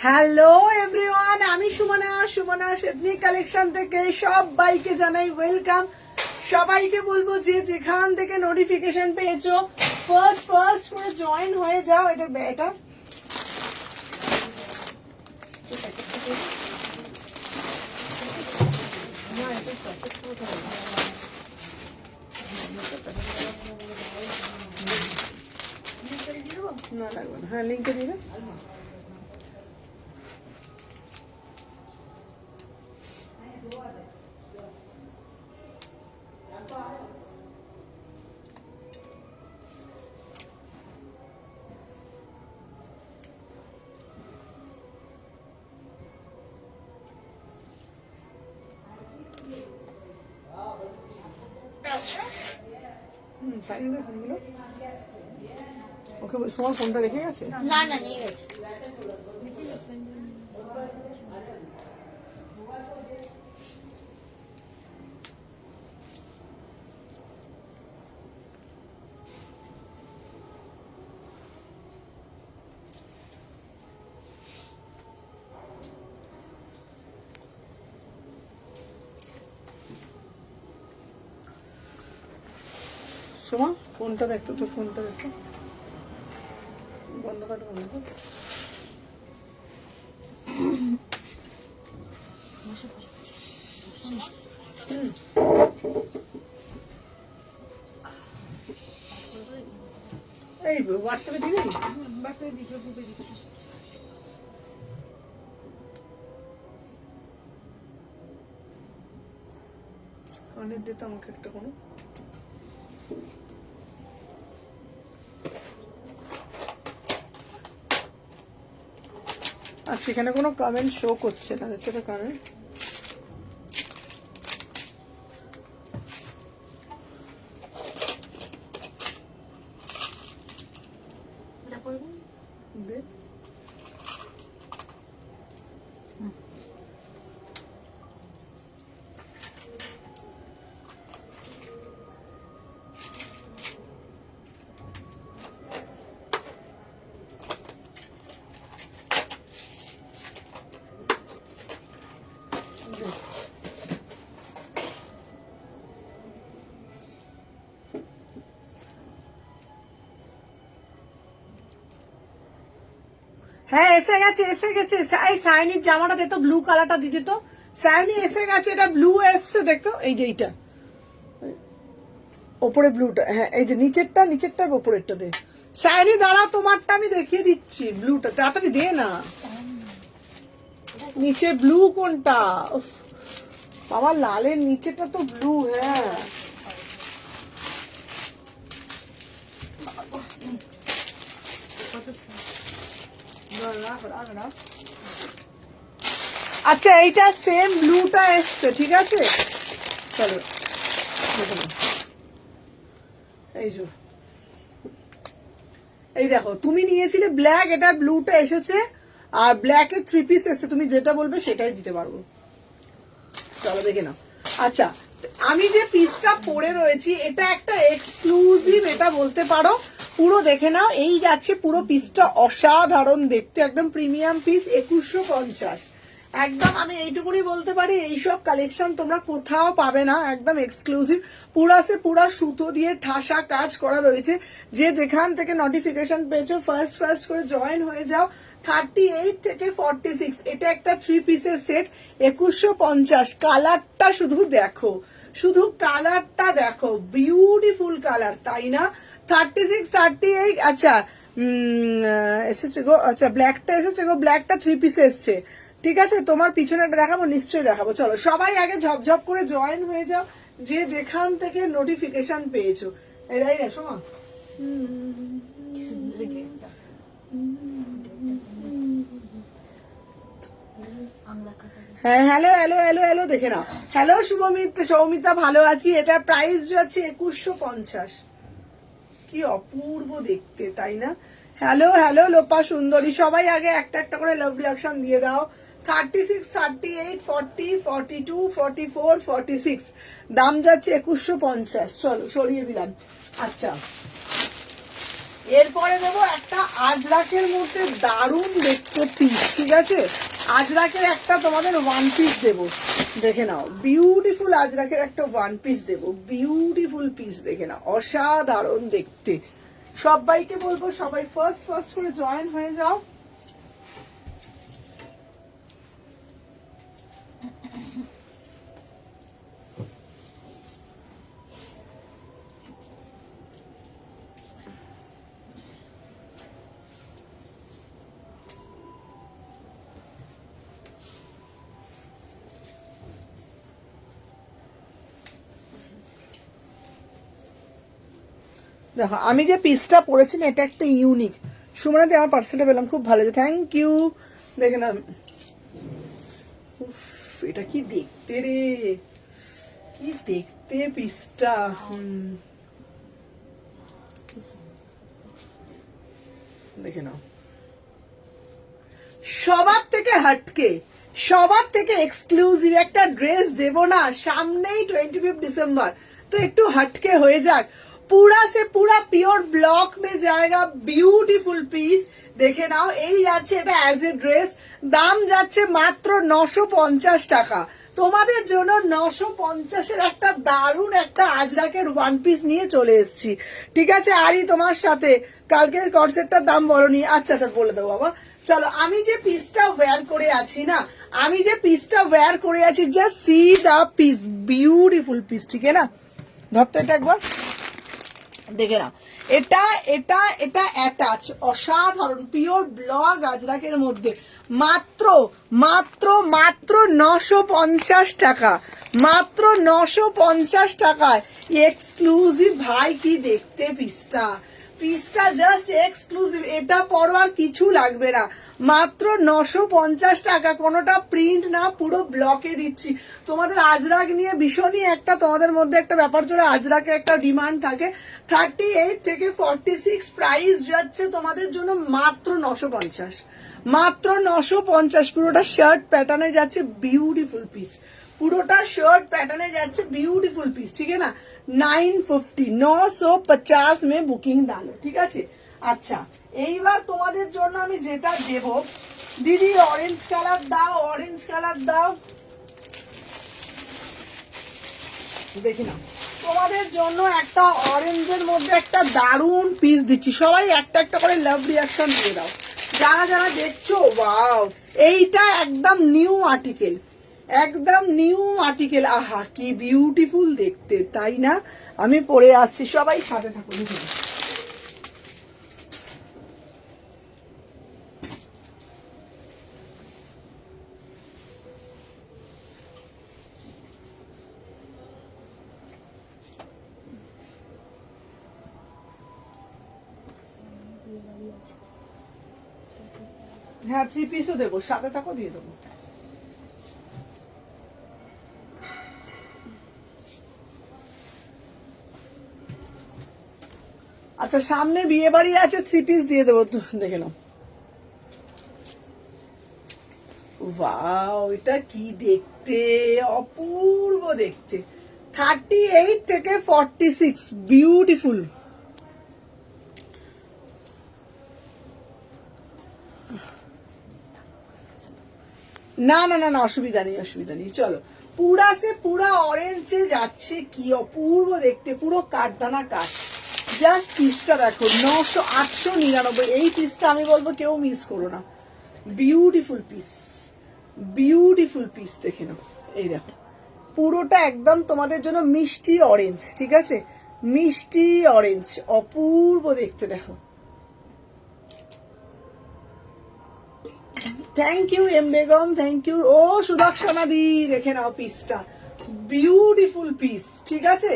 Hello everyone, আমি Sumana ethnic collection থেকে সবাইকে জানাই ওয়েলকাম। সবাইকে বলবো যে যেখান থেকে নোটিফিকেশন পেয়েছো ফার্স্ট করে জয়েন হয়ে যাও। এটা না লাগবে না, হ্যাঁ লিঙ্কে দিবে। ওকে তোমার ফোনটা রেখে গেছে? না না নিয়ে গেছে। সোমা ফোনটা দেখতো, তোর ফোনটা দেখতো, বন্ধ কর বন্ধ কর। এই হোয়াটসঅ্যাপে দিবি? হোয়াটসঅ্যাপে দিচ্ছি, গ্রুপে দিচ্ছি। কানের দিতে আমাকে একটা কোনো আচ্ছা, এখানে কোনো কমেন্ট শো করছে না, দেখতে তো কমেন্ট। হ্যাঁ এসে গেছে। সায়নির জামাটা দে তো, ব্লু কালারটা দিতে তো। সায়নি এসে গেছে, এটা ব্লু এসছে দেখতো, এই যে এইটা ওপরে ব্লুটা, হ্যাঁ এই যে নিচেরটার ওপরেরটা দে। সায়নি দাঁড়া, তোমারটা আমি দেখিয়ে দিচ্ছি, ব্লুটা তাড়াতাড়ি দে না। নিচে ব্লু কোনটা? বাবা লালের নিচেটা তো ব্লু। হ্যাঁ আচ্ছা, এইটা সেম ব্লুটা এসছে, ঠিক আছে চলো। এই দেখো, তুমি নিয়েছিলে ব্ল্যাক, এটা ব্লুটা এসেছে, আর ব্ল্যাক এর 3 পিস এসেছে। তুমি যেটা বলবে সেটাই দিতে পারবো, চলো দেখে নাও। আচ্ছা, আমি যে পিসটা পরে রয়েছি এটা একটা এক্সক্লুসিভ, এটা বলতে পারো। পুরো দেখে নাও, এই যাচ্ছে পুরো পিসটা অসাধারণ দেখতে, একদম প্রিমিয়াম পিস, 2150। একদম আমি এইটুকুনি বলতে পারি, এইসব কালেকশন তোমরা কোথাও পাবে না, একদম এক্সক্লুসিভ। পুরা সুতো দিয়ে ঠাসা কাজ করা রয়েছে। যে যেখান থেকে নোটিফিকেশন পেয়েছো ফার্স্ট করে জয়েন হয়ে যাও। 38 থেকে 46, এটা একটা 3 পিসের সেট, 2150। কালারটা শুধু দেখো, শুধু কালারটা দেখো, বিউটিফুল কালার, তাই না? 36, 38, আচ্ছা এসেছে গো, আচ্ছা ব্ল্যাকটা এসেছে গো, ব্ল্যাকটা 3 পিসে এসছে, ঠিক আছে। তোমার পিছনেটা দেখাবো, নিশ্চয়ই দেখাবো। চলো সবাই আগে ঝপঝপ করে জয়েন হয়ে যাও, যে যেখান থেকে নোটিফিকেশন পেয়েছো। এরাই দেখো মা, হ্যাঁ হ্যালো দেখে নাও। হ্যালো সৌমিতা, ভালো আছি। এটার প্রাইস যাচ্ছে 2150। কি অপূর্ব দেখতে, তাই না? হ্যালো লোপা সুন্দরী, সবাই আগে একটা একটা করে লাভ রিঅ্যাকশন দিয়ে দাও। 36, 38, 40, 42, 44, 46, দাম যাচ্ছে 2150। চলো সরিয়ে দিলাম। আচ্ছা এরপরে দেবো একটা আজরাকের মধ্যে দারুণ দেখতে পিস, ঠিক আছে? আজরাকের একটা তোমাদের ওয়ান পিস দেবো, দেখে নাও, বিউটিফুল আজরাকের একটা ওয়ান পিস দেবো, বিউটিফুল পিস, দেখে নাও, অসাধারণ দেখতে। সবাইকে বলবো সবাই ফার্স্ট ফার্স্ট করে জয়েন হয়ে যাও। দেখো আমি যে পিসটা পরেছি না, এটা একটা ইউনিক। সুমনাতে আমার পার্সেলটা পেলাম, খুব ভালো, থ্যাংক ইউ। দেখে না, এটা কি দেখতে রে, কি দেখতে পিসটা। দেখে নাও, সবার থেকে হাটকে, সবার থেকে এক্সক্লুসিভ একটা ড্রেস দেবো না, সামনেই 25 ডিসেম্বর, তো একটু হাটকে হয়ে যাক। पूरा से पूरा प्योर ब्लॉक में जाएगा, ब्यूटीफुल पीस, দেখে নাও। এই যাচ্ছে এটা অ্যাজ এ ড্রেস, দাম যাচ্ছে মাত্র 950 টাকা। তোমাদের জন্য 950-এর একটা দারুণ একটা আজরাকের ওয়ান পিস নিয়ে চলে এসেছি, ঠিক আছে? আরই তোমার সাথে কালকে কর্সেটটার দাম বলনি, আচ্ছা আচ্ছা বলে দেবো বাবা। চলো, আমি যে পিসটা ওয়্যার করে আছি না, আমি যে পিসটা ওয়্যার করে আছি, জাস্ট সি দা পিস, বিউটিফুল পিস, ঠিক আছে না? ধরতো এটা একবার, দেখে না, এটা এটা এটা অ্যাটাচ, অসাধারণ পিওর ব্লক আজরাকের মধ্যে, মাত্র মাত্র মাত্র 950 টাকা, মাত্র 950 টাকায় এক্সক্লুসিভ। ভাই কি দেখতে পিসটা, পিসটা জাস্ট এক্সক্লুসিভ, এটা পরো আর কিছু লাগবে না, মাত্র 950 টাকা। কোনোটা প্রিন্ট না, পুরো ব্লকে দিচ্ছি। তোমাদের আজরাক নিয়ে ভীষণই একটা তোমাদের মধ্যে একটা ব্যাপার চলে, আজরাকে একটা ডিমান্ড থাকে। 38 থেকে 46 প্রাইস যাচ্ছে তোমাদের জন্য মাত্র 950, মাত্র 950। পুরোটা শার্ট প্যাটার্নে যাচ্ছে, বিউটিফুল পিস, পুরোটা শার্ট প্যাটার্নে যাচ্ছে, বিউটিফুল পিস, ঠিক আছে না? 950, 950 में বুকিং ডালো, ঠিক আছে? আচ্ছা, এইবার তোমাদের জন্য আমি যেটা দেব, দিদি অরেঞ্জ কালার দাও, অরেঞ্জ কালার দাও, দেখি না, তোমাদের জন্য একটা অরেঞ্জের মধ্যে একটা দারুণ পিস দিচ্ছি। সবাই একটা একটা করে লাভ রিয়াকশন দিয়ে দাও যারা যারা দেখছো। ওয়াও, এইটা একদম নিউ আর্টিকেল, একদম নিউ আর্টিকেল, আহা কি বিউটিফুল দেখতে, তাই না? আমি পরে আসছি, সবাই সাথে থাকো। হ্যাঁ, 3 পিসও দেবো, সাথে থাকো, দিয়ে দেবো। আচ্ছা, সামনে বিয়ে বাড়ি আছে, 3 পিস দিয়ে দেবো, দেখে নাও। ওয়াও, এটা কি দেখতে, অপূর্ব দেখতে। 38 থেকে 46, বিউটিফুল। না না না না, অসুবিধা নেই, অসুবিধা নেই। চলো, পুরা সে পুরা অরেঞ্জে যাচ্ছে, কি অপূর্ব দেখতে, পুরো কাঠদানা কাঠ। জাস্ট পিসটা দেখো, 899। এই পিসটা আমি বলবো কেউ মিস করো না, বিউটিফুল পিস, বিউটিফুল পিস, দেখে নাও। এই দেখো, পুরোটা একদম তোমাদের জন্য মিষ্টি অরেঞ্জ, ঠিক আছে? মিষ্টি অরেঞ্জ, অপূর্ব দেখতে, দেখো। Thank you M Begum, thank you. ও সুদর্শনা দি, দেখে নাও পিসটা, বিউটিফুল পিস, ঠিক আছে?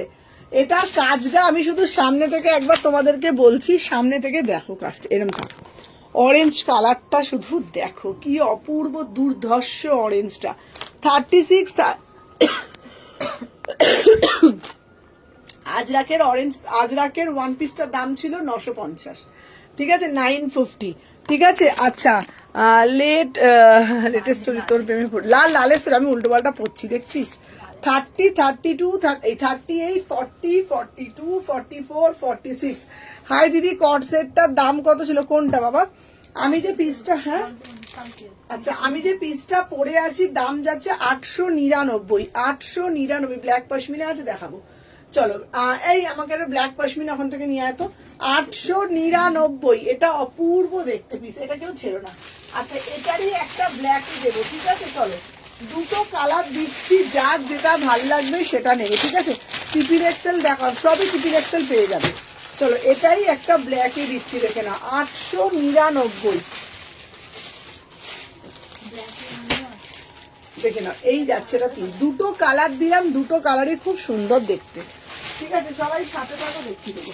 এটা কাজটা আমি শুধু সামনে থেকে একবার তোমাদেরকে বলছি, সামনে থেকে দেখো কাজটা, এরকম থাকো। অরেঞ্জ কালারটা শুধু দেখো, কি অপূর্ব দুর্ধর্ষ অরেঞ্জটা। 36 আজরাকের অরেঞ্জ, আজরাকের ওয়ান পিসটার দাম ছিল 950, ঠিক আছে? 950, ঠিক আছে? আচ্ছা, লেটেস্ট স্টোরি, তোর প্রেমে লাল লালের স্টোরি, আমি উল্টো পাল্টা পড়ছি, দেখছিস? 30, 32, 38, 40, 42, 44, 46। হাই দিদি, কট সেটটার দাম কত ছিল? কোনটা বাবা? আমি যে পিসটা, হ্যাঁ আচ্ছা, আমি যে পিসটা পরে আছি দাম যাচ্ছে 899। 899 ব্ল্যাক পশমিনা আছে, দেখাবো চলো। এই আমাকে একটা ব্ল্যাক পশমিনা ওখান থেকে নিয়ে আয় তো। 899, এটা অপূর্ব দেখতে পিস, এটা কেউ ছেড়ো না। আচ্ছা, এটারই একটা ব্ল্যাক দেবো, ঠিক আছে? চলো, দুটো কালার দিচ্ছি, যার যেটা ভাল লাগবে সেটা নেবে, ঠিক আছে? টিপির এক্সেল দেখো, সবই টিপির এক্সেল পেয়ে যাবে। চলো, এটাই একটা ব্ল্যাকে দিচ্ছি, দেখে না, 899। দেখে না, এই যাচ্ছে এটা পিস, দুটো কালার দিলাম, দুটো কালারই খুব সুন্দর দেখতে, ঠিক আছে? সবাই সাথে থাকো, দেখিয়ে দেবো।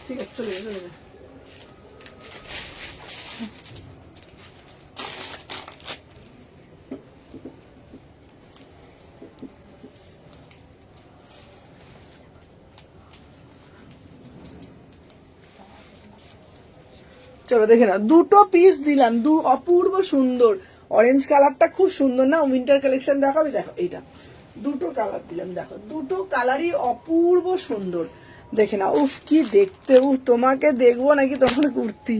ঠিক আছে, চলে যাবে, চলে যাবে। চলো দেখে না, দুটো পিস দিলাম, অপূর্ব সুন্দর। অরেঞ্জ কালারটা খুব সুন্দর না? উইন্টার কালেকশন দেখাবে, দেখো এইটা, দুটো কালার দিলাম, দেখো দুটো কালারই অপূর্ব সুন্দর। দেখে না, উফ কি দেখতে, উফ তোমাকে দেখবো নাকি তোমার কুর্তি।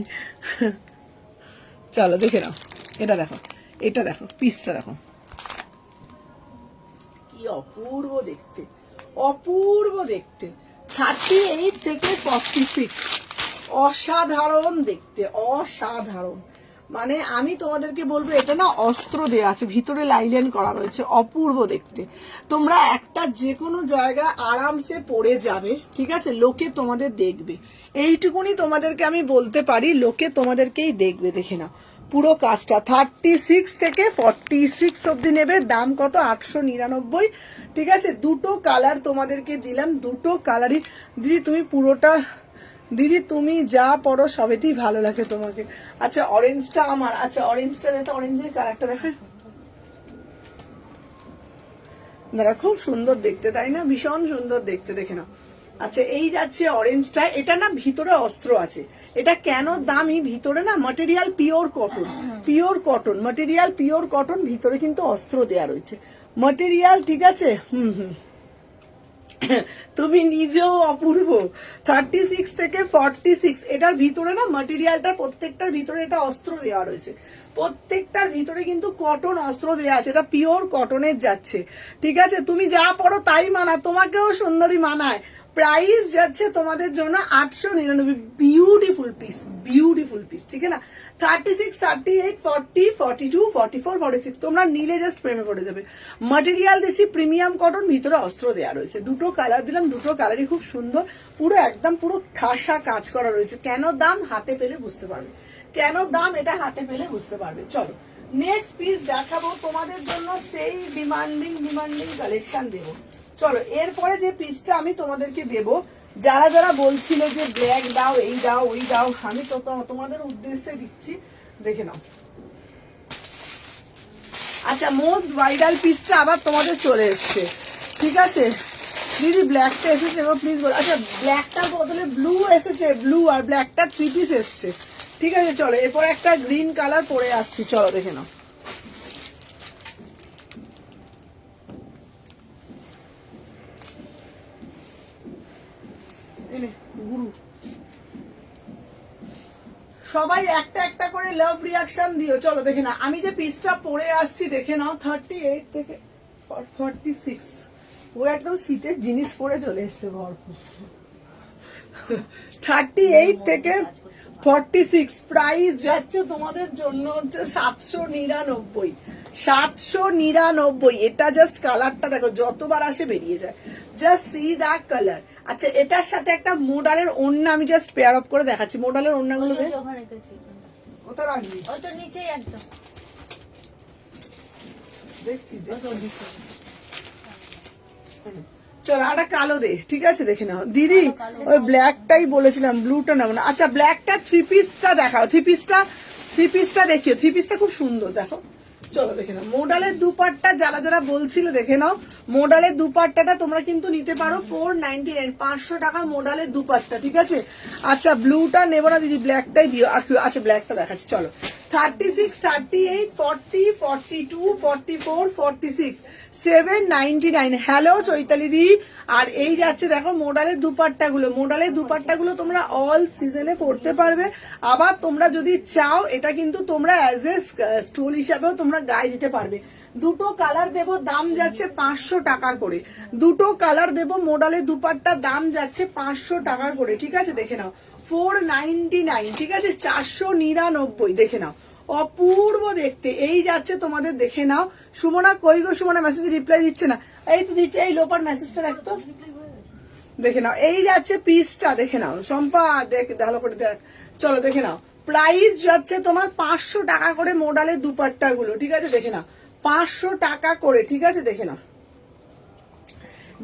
চলো দেখে নাও, এটা দেখো, এটা দেখো, পিসটা দেখো, কি অপূর্ব দেখতে, অপূর্ব দেখতে। 38 থেকে 46, অসাধারণ দেখতে, অসাধারণ। মানে আমি তোমাদেরকে বলবো, এটা না অস্ত্র দেয়া আছে, ভিতরে লাইলেন করা রয়েছে, অপূর্ব দেখতে। তোমরা একটা যে কোনো জায়গায় আরামসে পরে যাবে, ঠিক আছে? লোকে তোমাদের দেখবে, এইটুকুনি তোমাদেরকে আমি বলতে পারি, লোকে তোমাদেরকেই দেখবে। দেখে না, পুরো কাজটা 36 থেকে 46 অব্দি নেবে। দাম কত? 899, ঠিক আছে? দুটো কালার তোমাদেরকে দিলাম, দুটো কালারই। দিদি তুমি পুরোটা, দিদি তুমি যা পরো সবেতেই ভালো লাগে তোমাকে। আচ্ছা, অরেঞ্জটা আমার, আচ্ছা অরেঞ্জটা দেখা, অরেঞ্জের কালারটা দেখা, দাঁড়া, খুব সুন্দর দেখতে, তাই না? ভীষণ সুন্দর দেখতে, দেখে না। আচ্ছা, এই যাচ্ছে অরেঞ্জটা, এটা না ভিতরে অস্ত্র আছে। এটা কেন দামি? ভিতরে না material pure cotton, pure cotton material, pure cotton, ভিতরে কিন্তু অস্ত্র দেয়া রয়েছে ম্যাটেরিয়াল, ঠিক আছে? তুমি নিজেও অপূর্ব। 36 থেকে 46, এটার ভিতরে না ম্যাটেরিয়ালটা, প্রত্যেকটার ভিতরে এটা অস্ত্র দেওয়া রয়েছে, প্রত্যেকটার ভিতরে কিন্তু কটন অস্ত্র দেওয়া আছে, এটা পিওর কটনের যাচ্ছে, ঠিক আছে? তুমি যা পরো তাই মানায়, তোমাকেও সুন্দরী মানায়। প্রাইস যাচ্ছে তোমাদের জন্য 899। বিউটিফুল পিস, বিউটিফুল পিস, ঠিক আছে না? 36, 38, 40, 42, 44, 46 তোমরা নিলে জাস্ট প্রেমে পড়ে যাবে। ম্যাটেরিয়াল দিচ্ছি প্রিমিয়াম কটন, ভিতরে অস্ত্র দেওয়া রয়েছে, দুটো কালার দিলাম, দুটো কালারই খুব সুন্দর, পুরো একদম পুরো ঠাসা কাজ করা রয়েছে। কেন দাম? হাতে পেলে বুঝতে পারবে কেন দাম, এটা হাতে পেলে বুঝতে পারবে। চলো নেক্সট পিস দেখাবো তোমাদের জন্য, সেই ডিমান্ডিং কালেকশন দেবো। চলো, এরপরে যে পিসটা আমি তোমাদেরকে দেব, যারা যারা বলছিলে যে ব্ল্যাক দাও, এই দাও, ওই দাও, আমি তো তোমাদের উদ্দেশ্যে দিচ্ছি, দেখে নাও। আচ্ছা, মোস্ট ভাইরাল পিসটা আবার তোমাদের চলে এসছে, ঠিক আছে? দিদি ব্ল্যাকটা এসেছে এবার প্লিজ বল। আচ্ছা, ব্ল্যাকটার বদলে ব্লু এসেছে, ব্লু আর ব্ল্যাকটা 3 পিস এসছে, ঠিক আছে? চলো, এরপর একটা গ্রিন কালার পরে আসছি, চলো দেখে নাও। গুরু সবাই একটা একটা করে লাভ রিয়াকশন দিও। চলো দেখে না, আমি যে পিসটা পরে আসছি দেখে নাও, 38 থেকে 46, ও একদম শীতের জিনিস পরে চলে এসছে ভরপুর। 38 থেকে 46, প্রাইস যাচ্ছে তোমাদের জন্য হচ্ছে 799। 799, এটা জাস্ট কালারটা দেখো, যতবার আসে বেরিয়ে যায়, জাস্ট সি দ্য কালার। আচ্ছা, এটার সাথে একটা মোডালের ওড়না আমি জাস্ট পেয়ার আপ করে দেখাচ্ছি, মোডালের ওড়নাগুলো কোথায় রাখবি? ওই তো নিচেই একদম দেখছি, চলো একটা কালো দে, ঠিক আছে? দেখে নাও দিদি, ওই ব্ল্যাকটাই বলেছিলাম, ব্লুটা নেবো না। আচ্ছা, ব্ল্যাকটা 3 পিসটা দেখাও, 3 পিসটা দেখিও, 3 পিসটা খুব সুন্দর, দেখো। চলো দেখে নাও, মোডালের দুপাট্টা যারা যারা বলছিল দেখে নাও, মোডালের দুপাট্টাটা তোমরা কিন্তু নিতে পারো 499, 500 টাকা মোডালের দুপাট্টা, ঠিক আছে? আচ্ছা, ব্লুটা নেবো না দিদি, ব্ল্যাকটাই দিও। আচ্ছা, ব্ল্যাকটা দেখাচ্ছি, চলো। 36, 38, 40, 42, 44, 46, 799। হ্যালো চৈতালি দি। আর এই যাচ্ছে দেখো মোডালের দুপাট্টাগুলো, মোডালের দুপাট্টাগুলো তোমরা অল সিজনে পরতে পারবে। আবার তোমরা যদি চাও এটা কিন্তু তোমরা অ্যাজ এ স্টোল হিসাবেও তোমরা গায়ে দিতে পারবে। দুটো কালার দেব, দাম যাচ্ছে 500 টাকা করে। দুটো কালার দেব, মোডালের দুপাট্টা দাম যাচ্ছে 500 টাকা করে। ঠিক আছে, দেখে নাও 499। ঠিক আছে, 499। দেখে নাও, অপূর্ব দেখতে। এই যাচ্ছে তোমাদের, দেখে নাও। সুমনা কই গো? সুমনা মেসেজ রিপ্লাই দিচ্ছে না। এই তো দিচ্ছে, এই লোপার মেসেজটা দেখতো, দেখে নাও। এই যাচ্ছে পিসটা, দেখে নাও। সম্পা দেখ, ভালো করে দেখ। চলো দেখে নাও, প্রাইস যাচ্ছে তোমার 500 টাকা করে মোডালের দুপাট্টা গুলো। ঠিক আছে, দেখে নাও 500 টাকা করে। ঠিক আছে, দেখে নাও।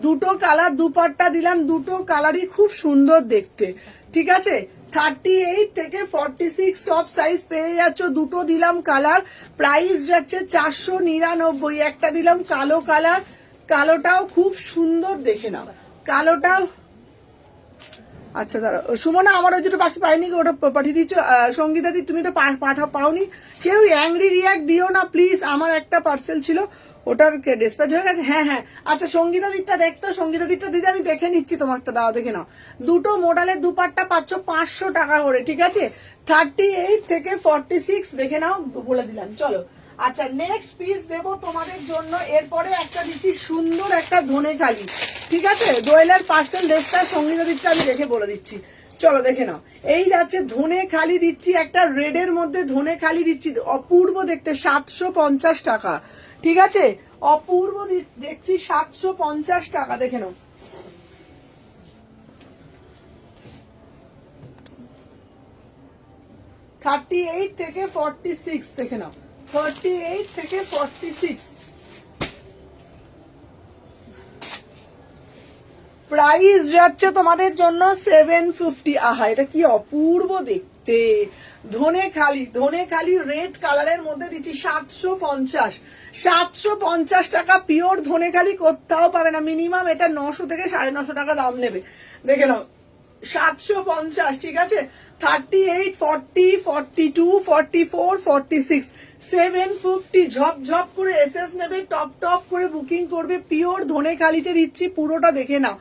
দুটো কালার দুপাট্টা দিলাম, দুটো কালারই খুব সুন্দর দেখতে। ঠিক আছে, 38 থেকে 46 সব সাইজ পেয়ে যাচ্ছ। দুটো দিলাম কালার, প্রাইস যাচ্ছে 499। একটা দিলাম কালো কালার, কালোটাও খুব সুন্দর, দেখে নাও কালোটাও। আচ্ছা দাঁড়া সুমনা, আমার ওই যেটা বাকি পাইনি, ওটা পাঠিয়ে দিচ্ছ। সঙ্গীতা দি তুমি এটা পাওনি? কেউ অ্যাংরি রিয়াক্ট দিও না প্লিজ, আমার একটা পার্সেল ছিল ওটার ডিসপ্যাচ হয়ে গেছে। হ্যাঁ হ্যাঁ, আচ্ছা সঙ্গীতা দিকটা দেখতো, সঙ্গীতা দিকটা দিদি আমি দেখে নিচ্ছি তোমারটা। দাও দেখে নাও, দুটো মোডালের দুপাট্টা পাচ্ছ 500 টাকা করে। ঠিক আছে, 38 থেকে 46 দেখে নাও, বলে দিলাম। চলো আচ্ছা, নেক্সট পিস দেবো তোমাদের জন্য। এরপরে একটা দিচ্ছি সুন্দর একটা ধনে খালি। ঠিক আছে, দোয়েলের পার্সেল ড্রেসটা সঙ্গীতা দিকটা আমি দেখে বলে দিচ্ছি। চলো দেখে নাও, এই যাচ্ছে ধনে খালি দিচ্ছি, একটা রেডের মধ্যে ধনে খালি দিচ্ছি, অপূর্ব দেখতে, 750 টাকা। ঠিক আছে, অপূর্ব দেখছি, 750 টাকা। দেখে নাও, $38 থেকে 46 দেখে নাও, 38 থেকে 46। প্রাইস যাচ্ছে তোমাদের জন্য 750। আহা, এটা কি অপূর্ব দেখতে। ধনে খালি রেড কালারের মধ্যে দিচ্ছি 750। 750 টাকা পিওর ধনে খালি, কোথাও পাবে না। মিনিমাম এটা 900 থেকে 950 টাকা দাম নেবে। দেখে নাও 750। ঠিক আছে, 38, 40, 42, 44, 46, 750। ঝপ করে এসএস নেবে, টপ করে বুকিং করবে। পিওর ধনে খালিতে দিচ্ছি পুরোটা, দেখে নাও।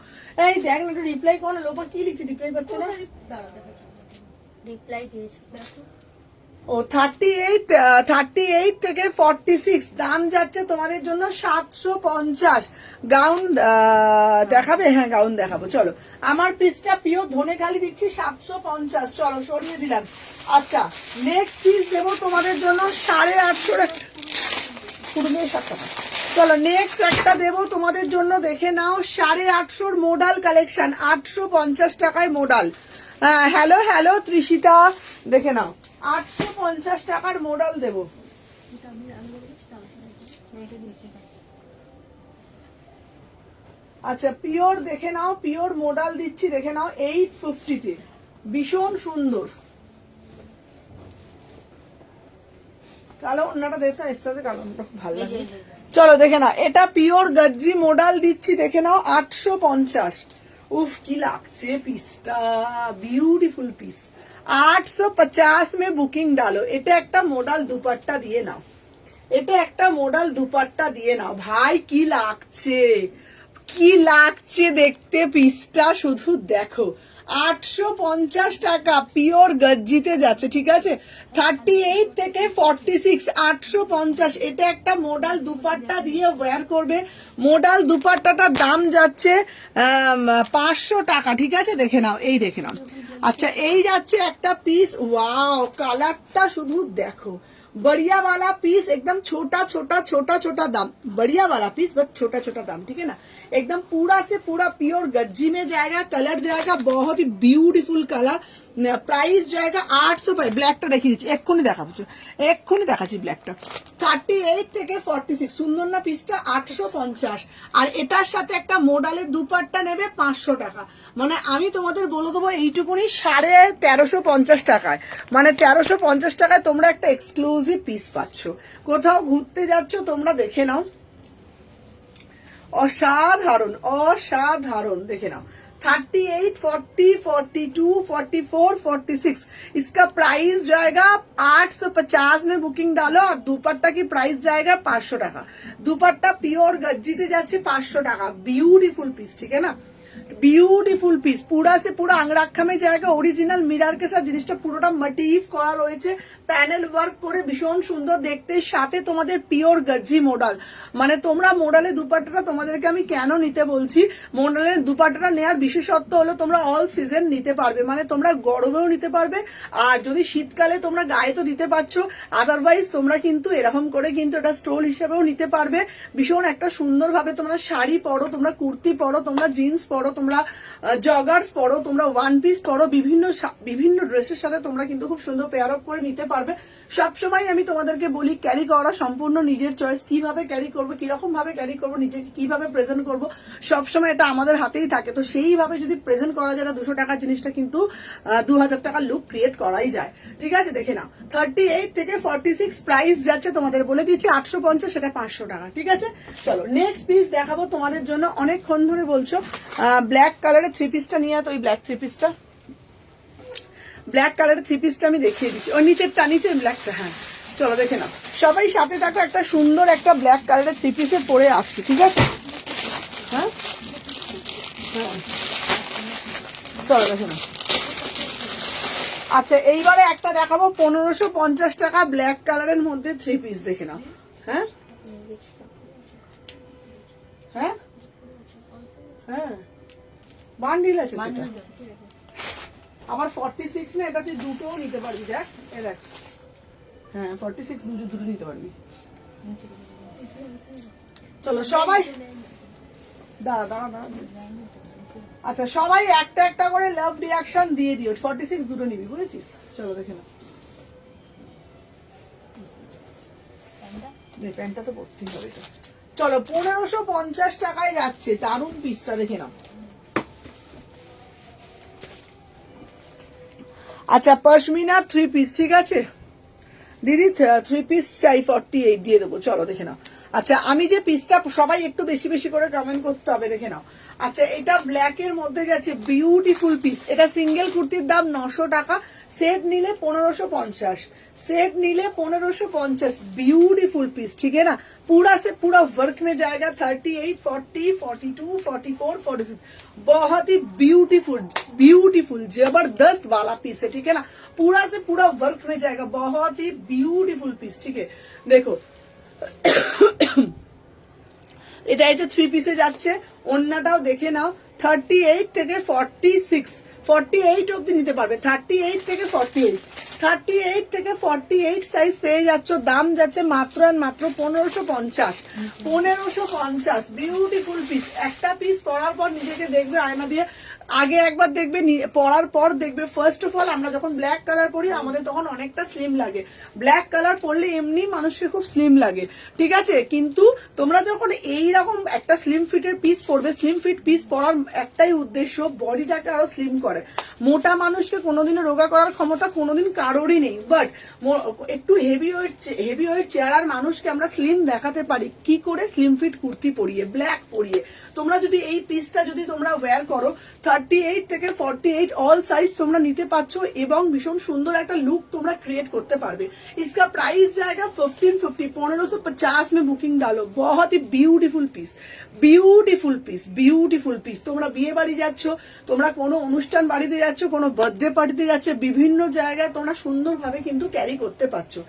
এই দেখ না, একটু রিপ্লাই করো না। লোপা কি লিখছে, রিপ্লাই পাচ্ছে না। রিপ্লাই দিয়েছে দেখো। ও 38 থেকে 46 দাম যাচ্ছে তোমাদের জন্য 750। গাউন দেখাবে? হ্যাঁ গাউন দেখাবো। চলো, আমার পিসটা পিওর ধনে খালি দিচ্ছি 750। চলো সরিয়ে দিলাম। আচ্ছা, নেক্সট পিস দেবো তোমাদের জন্য 850 পুরো নিয়ে 7 টাকা। চলো নেক্সট একটা দেবো তোমাদের জন্য, দেখে নাও 850 মোডাল কালেকশন, 850 টাকায় মোডাল। হ্যালো ত্রিশিতা, দেখে নাও 850 টাকার মোডাল দেবো। আচ্ছা, পিওর দেখে নাও, পিওর মোডাল দিচ্ছি, দেখে নাও 850 তে, ভীষণ সুন্দর। কালো ওন্নাটা দেখতে, এর সাথে কালো ওন্নাটা খুব ভালো লাগে। চলো দেখে নাও, এটা পিওর গজ্জি মোডাল দিচ্ছি, দেখে নাও 850। উফ কি লাগছে পিসটা, বিউটিফুল পিস। 850 में বুকিং ডালো। এটা একটা মোডাল দুপাট্টা দিয়ে নাও, এটা একটা মোডাল দুপাট্টা দিয়ে নাও। ভাই কি লাগছে দেখতে পিসটা, শুধু দেখো। 850 টাকা পিওর গজ্জিতে যাচ্ছে। ঠিক আছে, 38 থেকে 46, 850। এটা একটা মোডাল দুপাট্টা দিয়ে ওয়্যার করবে। মোডাল দুপাট্টাটার দাম যাচ্ছে 500 টাকা। ঠিক আছে, দেখে নাও, এই দেখে নাও। আচ্ছা, এই যাচ্ছে একটা পিস। ওয়াও, কালারটা শুধু দেখো। बढ़िया वाला पीस, एकदम छोटा दाम। बढ़िया वाला पीस बस छोटा दाम। ठीक है ना, एकदम पूरा से पूरा प्योर गज्जी में जाएगा। कलर जाएगा बहुत ही ब्यूटीफुल कलर। প্রাইস জায়গা 800 পাই। ব্ল্যাকটা দেখিয়ে দিচ্ছি, এক্ষুনি দেখাচ্ছি ব্ল্যাকটা। 38 থেকে 46, সুন্দর না পিসটা? 850। আর এটার সাথে একটা মোডালের দুপাট্টা নেবে 500 টাকা। মানে আমি তোমাদের বলে দেবো এইটুকুনি 1350 টাকায়, মানে 1350 টাকায় তোমরা একটা এক্সক্লুসিভ পিস পাচ্ছ। কোথাও ঘুরতে যাচ্ছ তোমরা, দেখে নাও, অসাধারণ দেখে নাও। 38, 40, 42, 44, 46 इसका प्राइस जाएगा 850 में बुकिंग डालो और दुपट्टा की प्राइस जाएगा 500 টাকা दुपट्टा प्योर गज्जीते যাচ্ছে 500 টাকা ब्यूटीफुल पीस ठीक है ना বিউটিফুল পিস পুরা সে পুরা আংরাক্ষামে জায়গা অরিজিনাল মিরার কে সাথে জিনিসটা পুরোটা মোটিভ করা রয়েছে প্যানেল ওয়ার্ক করে ভীষণ সুন্দর দেখতে সাথে তোমাদের পিওর গজ্জি মডেল মানে তোমরা মডেলে দুপাট্টাটা তোমাদেরকে আমি কেন নিতে বলছি মডেলের দুপাট্টাটা নেওয়ার বিশেষত্ব হলো তোমরা অল সিজন নিতে পারবে মানে তোমরা গরমেও নিতে পারবে আর যদি শীতকালে তোমরা গায়ে তো দিতে পারছো আদারওয়াইজ তোমরা কিন্তু এরকম করে কিন্তু এটা স্টোল হিসেবেও নিতে পারবে ভীষণ একটা সুন্দর ভাবে তোমরা শাড়ি পরো তোমরা কুর্তি পরো তোমরা জিন্স পরো তোমরা জগার্স পরো তোমরা ওয়ান পিস পরো বিভিন্ন ড্রেসের সাথে তোমরা কিন্তু খুব সুন্দর পেয়ার আপ করে নিতে পারবে সবসময় আমি তোমাদেরকে বলি ক্যারি করা সম্পূর্ণ নিজের চয়েস কিভাবে ক্যারি করবো কিরকম ভাবে ক্যারি করবো নিজেকে কিভাবে প্রেজেন্ট করবো সবসময় এটা আমাদের হাতেই থাকে তো সেইভাবে যদি প্রেজেন্ট করা যায় 200 টাকার জিনিসটা কিন্তু 2000 টাকার লুক ক্রিয়েট করাই যায় ঠিক আছে দেখে নাও 38 থেকে 46 প্রাইস যাচ্ছে তোমাদের বলে দিচ্ছি 850 সেটা 500 টাকা ঠিক আছে চলো নেক্সট পিস দেখাবো তোমাদের জন্য অনেকক্ষণ ধরে বলছো ব্ল্যাক কালারের থ্রি পিসটা নিয়ে তো ওই ব্ল্যাক থ্রি পিসটা ব্ল্যাক কালারের থ্রি পিসটা আমি দেখিয়ে দিচ্ছি ওই নিচেরটা নিচে ব্ল্যাকটা হ্যাঁ চলো দেখে নাও সবাই সাথে থাকো একটা সুন্দর একটা ব্ল্যাক কালারের থ্রি পিসে পরে আসছি ঠিক আছে হ্যাঁ চলো দেখে নাও আচ্ছা এইবারে একটা দেখাবো 1550 টাকা ব্ল্যাক কালারের মধ্যে থ্রি পিস দেখে নাও হ্যাঁ হ্যাঁ হ্যাঁ বান্ডিল আছে সেটা আমার 46 না এটা তুই দুটোও নিতে পারবি দেখ এ দেখ হ্যাঁ 46 দুটো নিতে পারবি চলো সবাই দাঁড়া আচ্ছা সবাই একটা একটা করে লাভ রিয়াকশন দিয়ে দিও 46 দুটো নিবি বুঝেছিস চলো দেখে নাও প্যান্টটা তো পড়তেই হবে এটা চলো 1550 টাকায় যাচ্ছে দারুণ পিসটা দেখে নাও আচ্ছা পশমিনা থ্রি পিস ঠিক আছে দিদি থ্রি পিস চাই 48 দিয়ে দেবো চলো দেখে নাও আচ্ছা আমি যে পিসটা সবাই একটু বেশি বেশি করে কমেন্ট করতে হবে দেখে নাও আচ্ছা এটা ব্ল্যাক এর মধ্যে যাচ্ছে বিউটিফুল পিস এটা সিঙ্গেল কুর্তির দাম 900 টাকা सेट नीले 1550 सेट नीले 1550 ब्यूटीफुल पीस ठीक है ना पूरा से पूरा वर्क में जाएगा 38 40 42 44 46 बहुत ही ब्यूटीफुल जबरदस्त वाला पीस है ठीक है ना पूरा से पूरा वर्क में जाएगा बहुत ही ब्यूटीफुल पीस ठीक है देखो এটা এটা থ্রি পিসে যাচ্ছে অন্যটাও দেখে নাও 38 থেকে 48 অবধি নিতে পারবে 38 থেকে 48 সাইজ পেয়ে যাচ্ছ দাম যাচ্ছে মাত্র আর মাত্র 1550 বিউটিফুল পিস একটা পিস পরার পর নিজেকে দেখবে আয়না দিয়ে আগে একবার দেখবে পরার পর দেখবে ফার্স্ট অফ অল আমরা যখন ব্ল্যাক কালার পরি আমাদের তখন অনেকটা স্লিম লাগে ব্ল্যাক কালার পরলে এমনি মানুষকে খুব স্লিম লাগে ঠিক আছে কিন্তু তোমরা যখন এইরকম একটা স্লিম ফিটের পিস পরবে স্লিম ফিট পিস পরার একটাই উদ্দেশ্য বডিটাকে আরো স্লিম করে মোটা মানুষকে কোনোদিনও রোগা করার ক্ষমতা কোনোদিন কারোরই নেই বাট একটু হেভি ওয়েট চেহারার মানুষকে আমরা স্লিম দেখাতে পারি কি করে স্লিম ফিট কুর্তি পরিয়ে ব্ল্যাক পরিয়ে তোমরা যদি এই পিসটা যদি তোমরা ওয়্যার করো 38 থেকে 48 ऑल साइज তোমরা নিতে পারছো এবং ভীষণ সুন্দর একটা লুক তোমরা ক্রিয়েট করতে পারবে इसका प्राइस जाएगा 1550 में बुकिंग डालो बहुत ही বিউটিফুল পিস তোমরা বিয়ে বাড়ি যাচ্ছ তোমরা কোনো অনুষ্ঠান বাড়িতে যাচ্ছ কোনো বার্থডে পার্টিতে যাচ্ছে বিভিন্ন জায়গায় তোমরা সুন্দরভাবে কিন্তু ক্যারি করতে পারছো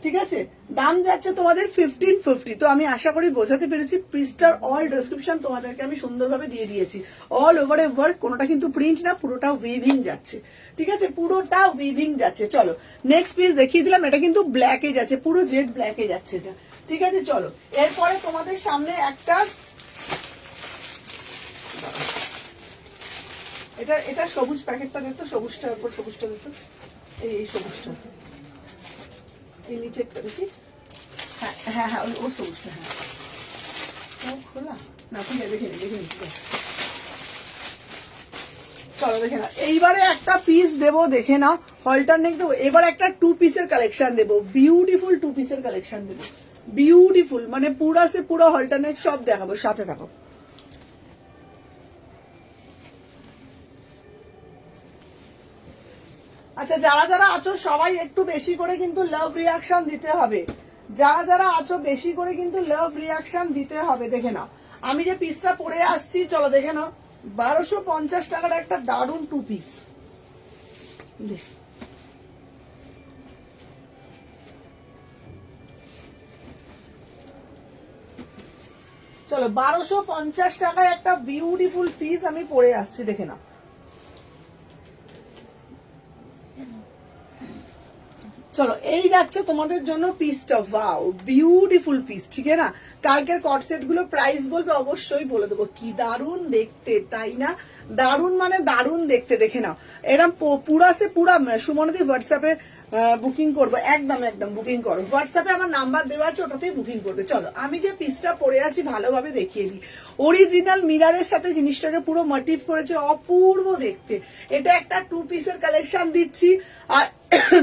ঠিক আছে দাম যাচ্ছে তোমাদের 1550 তো আমি আশা করি বোঝাতে পেরেছি পিসটার অল ডেসক্রিপশন তোমাদেরকে আমি সুন্দরভাবে দিয়ে দিয়েছি অল ওভার এ ওয়ার্ক কোনোটা কিন্তু প্রিন্ট না পুরোটা উইভিং যাচ্ছে ঠিক আছে পুরোটা উইভিং যাচ্ছে চলো নেক্সট পিস দেখিয়ে দিলাম এটা কিন্তু ব্ল্যাকে যাচ্ছে পুরো জেড ব্ল্যাকে যাচ্ছে এটা ঠিক আছে চলো এরপরে তোমাদের সামনে একটা এটা সবুজ প্যাকেটটা দেখতো সবুজটার উপর সবুজটা দেখতো এই সবুজটা এই নিচেরটা দেখি হ্যাঁ ওর সবুজটা হ্যাঁ খোলা না ঠিক আছে দেখে চলো দেখে না এইবারে একটা পিস দেবো দেখে নাও অল্টারনেট দেবো এবার একটা 2 পিসের কালেকশন দেবো বিউটিফুল 2 পিসের কালেকশন দেবো বিউটিফুল মানে পুরা সে পুরো অল্টারনেট সব দেখাবো সাথে থাকো আচ্ছা, যারা যারা আছো সবাই একটু বেশি করে কিন্তু লাভ রিয়াকশন দিতে হবে। যারা যারা আছো বেশি করে কিন্তু লাভ রিয়াকশন দিতে হবে। দেখে নাও আমি যে পিসটা পরে আসছি, চলো দেখে নাও। 1250 টাকার একটা দারুণ 2 পিস। চলো 1250 টাকায় একটা বিউটিফুল পিস আমি পরে আসছি, দেখে নাও। চলো এই যাচ্ছে তোমাদের জন্য পিসটা, ওয়াও বিউটিফুল পিস, ঠিক আছে না। কালকের কট সেট গুলো প্রাইস বলবে, অবশ্যই বলে দেবো। কি দারুণ দেখতে, তাই না? দারুণ মানে দারুণ দেখতে, দেখে নাও। এরকম পুরা সে পুরা সুমনদি হোয়াটসঅ্যাপে বুকিং করবো, একদম একদম বুকিং করো। হোয়াটসঅ্যাপে আমার নাম্বার দেওয়া আছে, ওটাতেই বুকিং করবে। চলো আমি যে পিসটা পরে আছি ভালোভাবে দেখিয়ে দিই। অরিজিনাল মিরারের সাথে জিনিসটাকে পুরো মোটিভ করেছে, অপূর্ব দেখতে। এটা একটা 2 পিসের কালেকশন দিচ্ছি। আর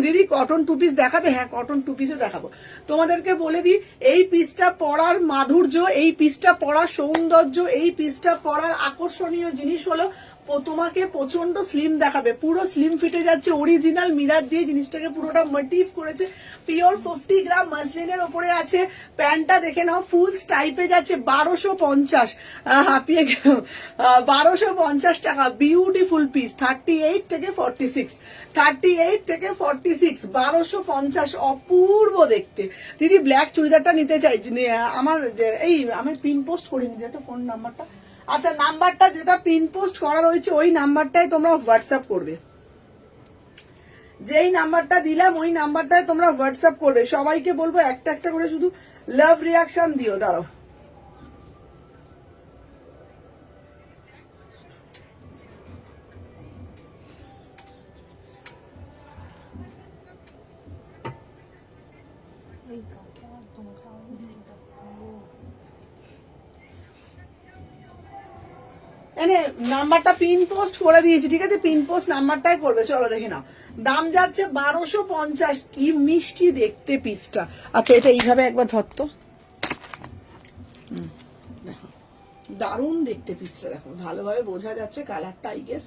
দিদি কটন 2 পিস দেখাবে? হ্যাঁ, কটন 2 পিসও দেখাবো। তোমাদেরকে বলে দিই, এই পিসটা পরার মাধুর্য, এই পিসটা পরার সৌন্দর্য, এই পিসটা পরার আকর্ষণীয় জিনিস হলো তোমাকে প্রচন্ড স্লিম দেখাবে, পুরো স্লিম ফিটে যাচ্ছে। অরিজিনাল মিরার দিয়ে জিনিসটাকে পুরোটা মোটিভ করেছে। পিওর 50 গ্রাম মাসলিনের ওপরে আছে। প্যান্টটা দেখে নাও, ফুল টাইপে যাচ্ছে। 1250, হাঁপিয়ে গেল। 1250 টাকা বিউটিফুল পিস। 38 থেকে 46, 38 থেকে 46, 1250, অপূর্ব দেখতে। দিদি ব্ল্যাক চুড়িদারটা নিতে চাই, আমার এই আমি পিন পোস্ট করিনি যেটা ফোন নাম্বারটা। আচ্ছা, নাম্বারটা যেটা পিন পোস্ট করা রয়েছে ওই নাম্বারটাই তোমরা হোয়াটসঅ্যাপ করবে। যেই নাম্বারটা দিলাম ওই নাম্বারটায় তোমরা হোয়াটসঅ্যাপ করবে। সবাইকে বলবো একটা একটা করে শুধু লাভ রিয়াকশন দিও। দাঁড়াও, এনে নাম্বারটা পিন পোস্ট করে দিয়েছি, ঠিক আছে? পিন পোস্ট নাম্বারটাই করবে। চলো দেখে নাও, দাম যাচ্ছে 1250। কি মিষ্টি দেখতে পিসটা। আচ্ছা, এটা এইভাবে একবার ধরতো, দেখো দারুণ দেখতে পিসটা, দেখো ভালোভাবে বোঝা যাচ্ছে কালারটা, আই গেস।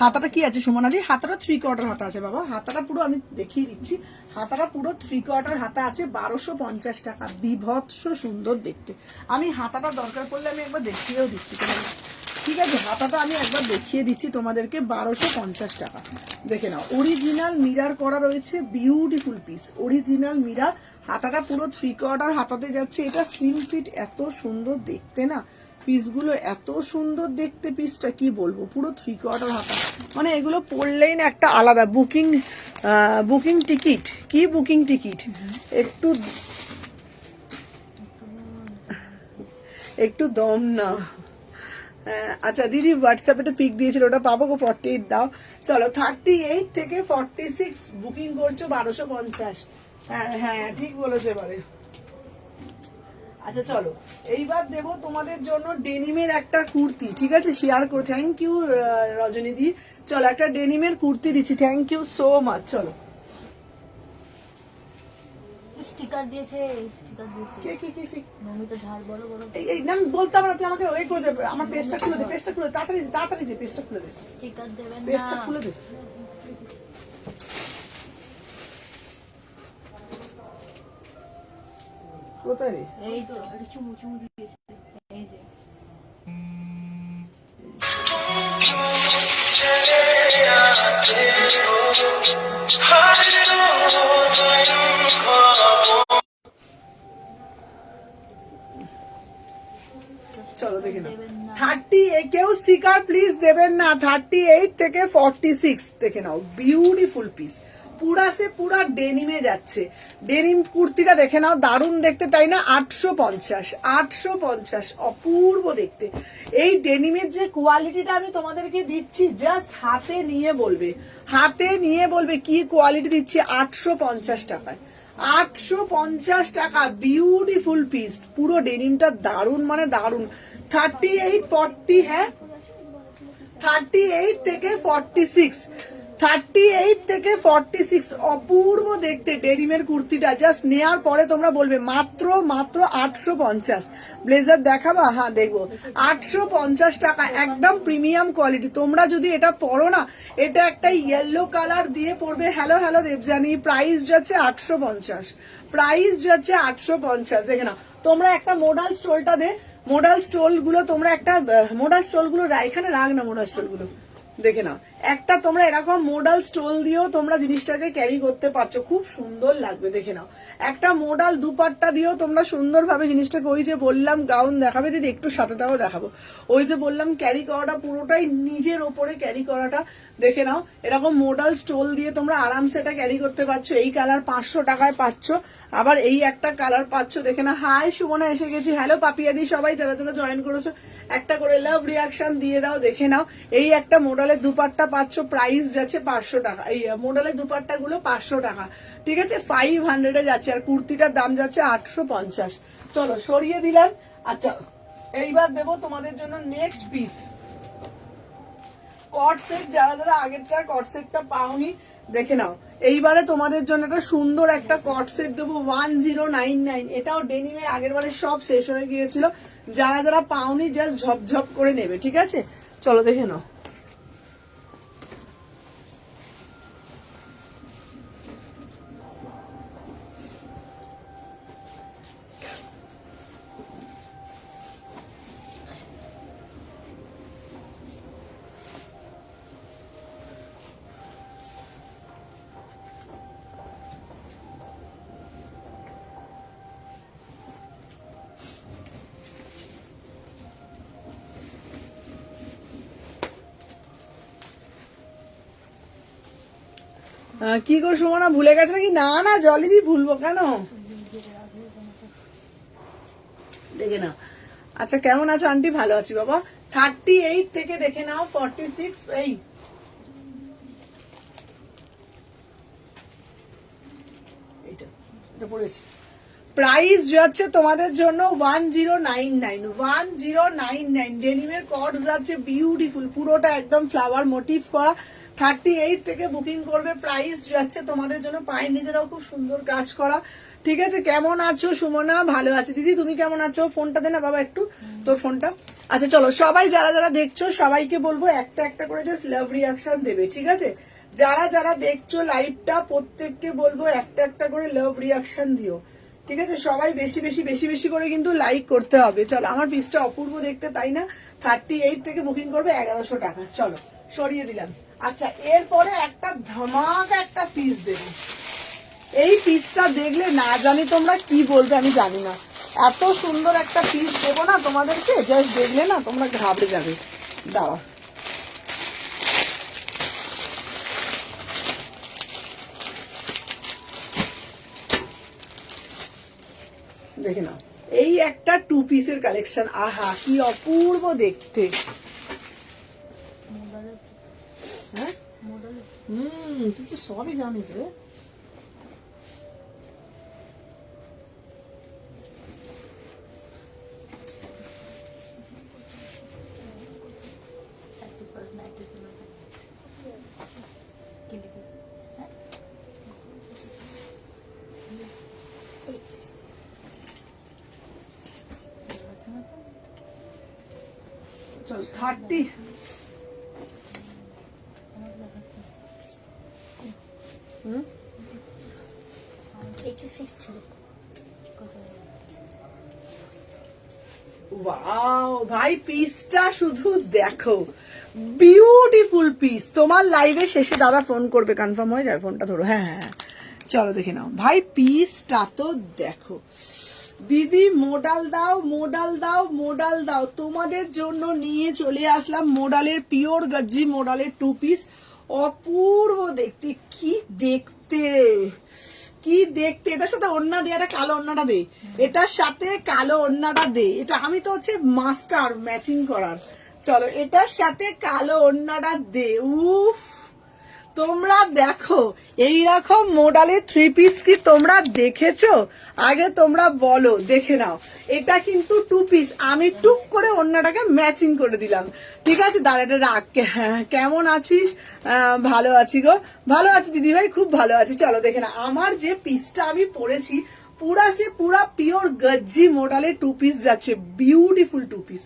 হাতাটা কি আছে সুমনাদি? হাতাটা 3/4 হাতা আছে বাবা। হাতাটা পুরো আমি দেখিয়ে দিচ্ছি, হাতাটা পুরো 3/4 হাতা আছে। 1250 টাকা, বিভৎস সুন্দর দেখতে। আমি হাতাটা দরকার পড়লে আমি একবার দেখিয়েও দিচ্ছি, ঠিক আছে? হাতাটা আমি একবার দেখিয়ে দিচ্ছি তোমাদেরকে। 1250 টাকা, দেখে নাও। অরিজিনাল মিরার করা রয়েছে, বিউটিফুল পিস, অরিজিনাল মিরার। হাতাটা পুরো 3/4 হাতাতে যাচ্ছে। এটা স্লিম ফিট, এত সুন্দর দেখতে না পিসগুলো, এত সুন্দর দেখতে পিসটা, কি বলবো। পুরো 3/4 হাতা, মানে এগুলো পড়লেই না একটা আলাদা বুকিং টিকিট। কি বুকিং টিকিট? একটু দম না। আচ্ছা দিদি হোয়াটসঅ্যাপে একটা পিক দিয়েছিল, ওটা পাবো গো? 48 দাও। চলো 38 থেকে 46 বুকিং করছো 1250। হ্যাঁ হ্যাঁ ঠিক বলেছো এবারে। আচ্ছা চলো এইবার দেবো তোমাদের জন্য ডেনিমের একটা কুর্তি, ঠিক আছে? শেয়ার করে, থ্যাংক ইউ রজনীদি। চলো একটা ডেনিমের কুর্তি দিচ্ছি, থ্যাংক ইউ সো মাচ। চলো স্টিকার দিয়েছে, স্টিকার দিয়েছে। কে কে কে কে? মমিতা ঝাল, বড় বড়। এই নাম বলতাম না, তুই আমাকে ওই করে দেবে। আমার পেজটা খুলে দে, পেজটা খুলে তাড়াতাড়ি তাড়াতাড়ি দে, পেজটা খুলে দে, স্টিকার দেবেন না, পেজটা খুলে দে। কোথায় রে? এই তো একটু চুমু চুমু দিয়েছে, এই যে। চলো দেখে নাও। 30, কেউ স্টিকার প্লিজ দেবেন না। 38 থেকে 46 দেখে নাও, বিউটিফুল পিস, পুরা সে পুরা ডেনিমে যাচ্ছে। ডেনিম কুর্তিটা দেখে নাও, দারুণ দেখতে, তাই না? 850, 850, অপূর্ব দেখতে। এই ডেনিমের যে কোয়ালিটিটা আমি তোমাদেরকে দিচ্ছি, জাস্ট হাতে নিয়ে বলবে, হাতে নিয়ে বলবে কি কোয়ালিটি দিচ্ছি। 850 টাকায়, 850 টাকা, বিউটিফুল পিস, পুরো ডেনিমটা দারুণ মানে দারুণ। 38, 40, হ্যাঁ 38 থেকে 46, 38 থেকে 46 অপূর্ব দেখতে ডেনিমের কুর্তিটা জাস্ট নেওয়ার পরে তোমরা বলবে মাত্র 850। ব্লেজার দেখাবা? হ্যাঁ দেখবো। 850 টাকা, একদম প্রিমিয়াম কোয়ালিটি। তোমরা যদি এটা পরো না, এটা একটা ইয়েলো কালার দিয়ে পরবে। হ্যালো হ্যালো দেবজানি, প্রাইস যাচ্ছে 850, প্রাইস যাচ্ছে 850। দেখে না, তোমরা একটা মোডাল স্টোলটা দে, মোডাল স্টোল গুলো তোমরা একটা মোডাল স্টোল গুলো এখানে রাখ না, মোডাল স্টোল গুলো দেখে নাও। একটা তোমরা এরকম মোডাল স্টোল দিয়েও তোমরা জিনিসটাকে ক্যারি করতে পারছো, খুব সুন্দর লাগবে। দেখে নাও, একটা মোডাল দুপাট্টা দিয়েও তোমরা সুন্দরভাবে জিনিসটাকে, ওই যে বললাম গাউন দেখাবে দিদি, একটু সাথেটাও দেখাবো। ওই যে বললাম ক্যারি করাটা পুরোটাই নিজের ওপরে ক্যারি করাটা। দেখে নাও, এরকম মোডাল স্টোল দিয়ে তোমরা আরামসে এটা ক্যারি করতে পারছো। এই কালার 500 টাকায় পাচ্ছ, আবার এই একটা কালার পাচ্ছ। দেখে না, হাই সুমনা এসে গেছি, হ্যালো পাপিয়াদি, সবাই যারা যারা জয়েন করেছো একটা করে লাভ রিয়াকশন দিয়ে দাও। দেখে নাও, এই একটা মোডালের দুপাট্টা পাচ্ছ, প্রাইস যাচ্ছে 500 টাকা। এই মোডালের দুপাট্টা গুলো 500 টাকা, ঠিক আছে, 500 যাচ্ছে। আর কুর্তিটার দাম যাচ্ছে 850। চলো সরিয়ে দিলাম। আচ্ছা, এইবার দেবো তোমাদের জন্য নেক্সট পিস কট সেট। যারা যারা আগেরটা কট সেটটা পাওনি দেখে নাও, এইবারে তোমাদের জন্য একটা সুন্দর একটা কট সেট দেবো 1099। এটাও ডেনিমের, আগের বারে সব শেষ হয়ে গিয়েছিল। যারা যারা পাওনি জাস্ট ঝপঝপ করে নেবে, ঠিক আছে। চলো দেখে নাও। কি গো সুমনা, ভুলে গেছে নাকি? না না জলিদি, ভুলবো কেন? দেখে নাও। আচ্ছা কেমন আছো আন্টি? ভালো আছি বাবা। 38 থেকে দেখে নাও 46। এই এটা পড়েছি। প্রাইস যাচ্ছে তোমাদের জন্য 1099। ডেনিমের কট যাচ্ছে বিউটিফুল, পুরোটা একদম ফ্লাওয়ার মোটিভ করা। 38 থেকে বুকিং করবে, প্রাইস যাচ্ছে তোমাদের জন্য। পায়ের নিজেরাও খুব সুন্দর কাজ করা, ঠিক আছে। কেমন আছো সুমনা? ভালো আছে দিদি, তুমি কেমন আছো? ফোনটা দে না বাবা একটু, তোর ফোনটা। আচ্ছা চলো, সবাই যারা যারা দেখছো সবাইকে বলবো একটা একটা করে জাস্ট লাভ রিয়াকশন দেবে, ঠিক আছে। যারা যারা দেখছো লাইভটা প্রত্যেককে বলবো একটা একটা করে লাভ রিয়াকশন দিও, ঠিক আছে। সবাই বেশি বেশি বেশি বেশি করে কিন্তু লাইক করতে হবে। চলো, আমার পিসটা অপূর্ব দেখতে, তাই না? 38 থেকে বুকিং করবে 1100 টাকা। চলো সরিয়ে দিলাম। আচ্ছা, এরপরে একটা ধামাকা একটা পিস দেবো। এই পিসটা দেখলে না জানি তোমরা কি বলবে, আমি জানি না। এত সুন্দর একটা পিস দেবো না তোমাদেরকে, জাস্ট দেখলে না তোমরা ঘাবড়ে যাবে। দাও, দেখে নাও, এই একটা 2 পিসের কালেকশন। আহা কি অপূর্ব দেখতে। হ্যাঁ তুই তো সবই জানিস রে। চল 30 ওয়াও ভাই, পিসটা শুধু দেখো, বিউটিফুল পিস। তোমার লাইভে শেষে দাদা ফোন করবে, কনফার্ম হয়ে যায়, ফোনটা ধরো। হ্যাঁ হ্যাঁ চলো দেখে নাও ভাই, পিসটা তো দেখো। দিদি মোডাল দাও, মোডাল দাও, মোডাল দাও। তোমাদের জন্য নিয়ে চলে আসলাম মোডালের, পিওর গজ্জি মোডালের 2 পিস। অপূর্ব দেখতে, কি দেখতে, কি দেখতে। এটার সাথে ওড়না দিয়ে, একটা কালো ওড়নাটা দে, এটার সাথে কালো ওড়নাটা দে। এটা আমি তো হচ্ছে মাস্টার ম্যাচিং করার। চলো এটার সাথে কালো ওড়নাটা দে। উফ তোমরা দেখো এইরকম মডেলের 3 পিস কি তোমরা দেখেছো? আগে তোমরা বলো, দেখে নাও। এটা কিন্তু 2 পিস, আমি টুক করে অন্যটাকে ম্যাচিং করে দিলাম। ঠিক আছে, দাঁড়াটা রাখ। হ্যাঁ, কেমন আছিস? ভালো আছি গো, ভালো আছি দিদি ভাই, খুব ভালো আছি। চলো দেখে না, আমার যে পিসটা আমি পরেছি পুরা পিওর গজ্জি মডেলের 2 পিস যাচ্ছে। বিউটিফুল 2 পিস,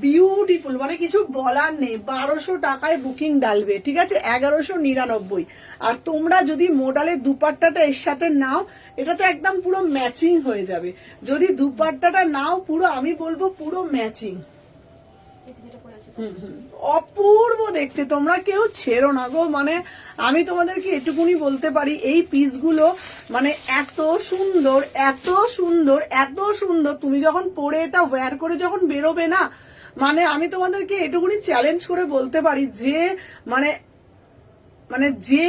বিউটিফুল, মানে কিছু বলার নেই। 1200 টাকায় বুকিং ডালবে, ঠিক আছে, 1199। আর তোমরা যদি মডেলের দুপাট্টাটা এর সাথে নাও, এটা তো একদম পুরো ম্যাচিং হয়ে যাবে। যদি দুপাট্টাটা নাও পুরো, আমি বলবো পুরো ম্যাচিং। অপূর্ব দেখতে, তোমরা কেউ ছেড়ো না গো। মানে আমি তোমাদেরকে এটুকুনি বলতে পারি, এই পিসগুলো মানে এত সুন্দর, এত সুন্দর, এত সুন্দর। তুমি যখন পরে এটা ওয়্যার করে যখন বেরোবে না, মানে আমি তোমাদেরকে এটুকুনি চ্যালেঞ্জ করে বলতে পারি যে মানে মানে যে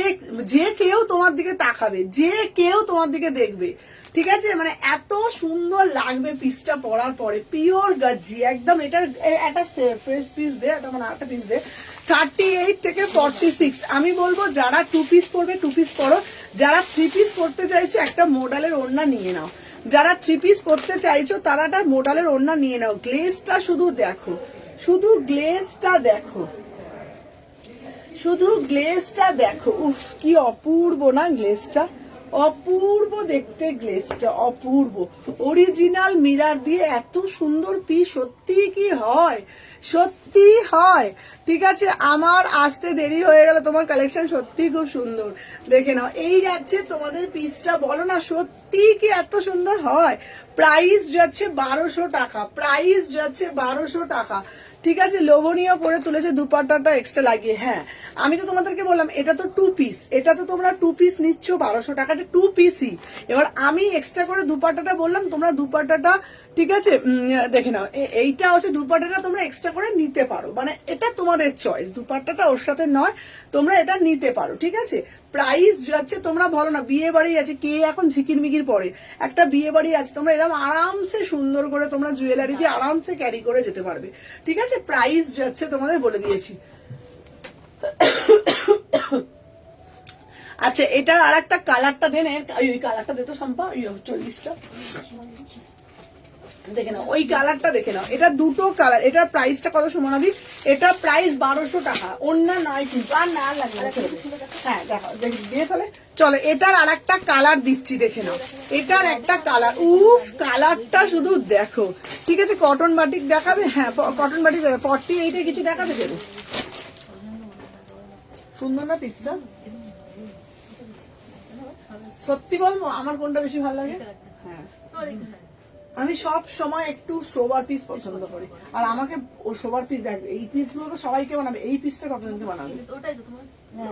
যে কেউ তোমার দিকে তাকাবে, যে কেউ তোমার দিকে দেখবে। ঠিক আছে, মানে এত সুন্দর লাগবে পিসটা পরার পরে। পিওর গজ্জি একদম। এটার একটা ফ্রেশ পিস দে, একটা মানে একটা পিস দে। 38 থেকে 46। আমি বলবো যারা 2 পিস পরবে 2 পিস পরো, যারা 3 পিস পরতে চাইছো একটা মডেলের ওড়না নিয়ে নাও, যারা 3 পিস পরতে চাইছো তারা একটা মডেলের ওড়না নিয়ে নাও। গ্লেজটা শুধু দেখো, শুধু গ্লেজটা দেখো, শুধু গ্লেজটা দেখো। উফ, কি অপূর্ব না গ্লেজটা, অপূর্ব দেখতে গ্লেজটা, অপূর্ব। অরিজিনাল মিরার দিয়ে এত সুন্দর পিস সত্যি কি হয়, সত্যি হয়। ঠিক আছে, আমার আসতে দেরি হয়ে গেল, তোমার কালেকশন সত্যি খুব সুন্দর। দেখে নাও, এই যাচ্ছে তোমাদের পিসটা, বলো না সত্যি কি এত সুন্দর হয়। প্রাইস যাচ্ছে 1200 টাকা, প্রাইস যাচ্ছে 1200 টাকা। ঠিক আছে, লোভনীয় করে তুলেছে দুপাট্টাটা এক্সট্রা লাগিয়ে। হ্যাঁ, আমি তো তোমাদেরকে বললাম এটা তো 2 পিস, এটা তো তোমরা 2 পিস নিচ্ছ 1200 টাকাটা 2 পিসই। এবার আমি এক্সট্রা করে দুপাট্টাটা বললাম, তোমরা দুপাট্টাটা ঠিক আছে দেখে নাও। এইটা হচ্ছে দুপাট্টাটা তোমরা এক্সট্রা করে নিতে পারো, মানে এটা তোমাদের চয়েস। দুপাট্টাটা ওর সাথে নয়, তোমরা এটা নিতে পারো। ঠিক আছে, প্রাইস যাচ্ছে, তোমরা বলো না বিয়ে বাড়ি আছে, কে এখন ঝিকির মিকির পরে, একটা বিয়ে বাড়ি আছে, তোমরা এরকম আরামসে সুন্দর করে তোমরা জুয়েলারি দিয়ে আরামসে ক্যারি করে যেতে পারবে। ঠিক আছে, প্রাইস যাচ্ছে তোমাদের বলে দিয়েছি। আচ্ছা, এটার আর একটা কালারটা দেন, ওই কালারটা দে তো সম্পা, ওই 40টা দেখে নাও, ওই কালারটা দেখে নাও। এটা দুটো কালার, এটার প্রাইসটা কত সুমনাদি? এটা প্রাইস 1200 টাকা, অন্য নয় কিন্তু। আর না লাগবে, হ্যাঁ দেখো দিয়ে ফেলে। চলো, এটার আর একটা কালার দিচ্ছি, দেখে নাও। এটার একটা কালার, উফ কালারটা শুধু দেখো। ঠিক আছে, কটন বাটিক দেখাবে? হ্যাঁ, কটন বাটিক 48 এ কিছু দেখাবে, দেবো। সুন্দর না পিসটা? সত্যি বলবো আমার কোনটা বেশি ভালো লাগে? হ্যাঁ, আমি সব সময় একটু সোবার পিস পছন্দ করি। আর আমাকে ও সোবার পিস দেখ, এই পিস গুলো তো সবাইকে বানাবে, এই পিসটা কতজনকে বানাবে,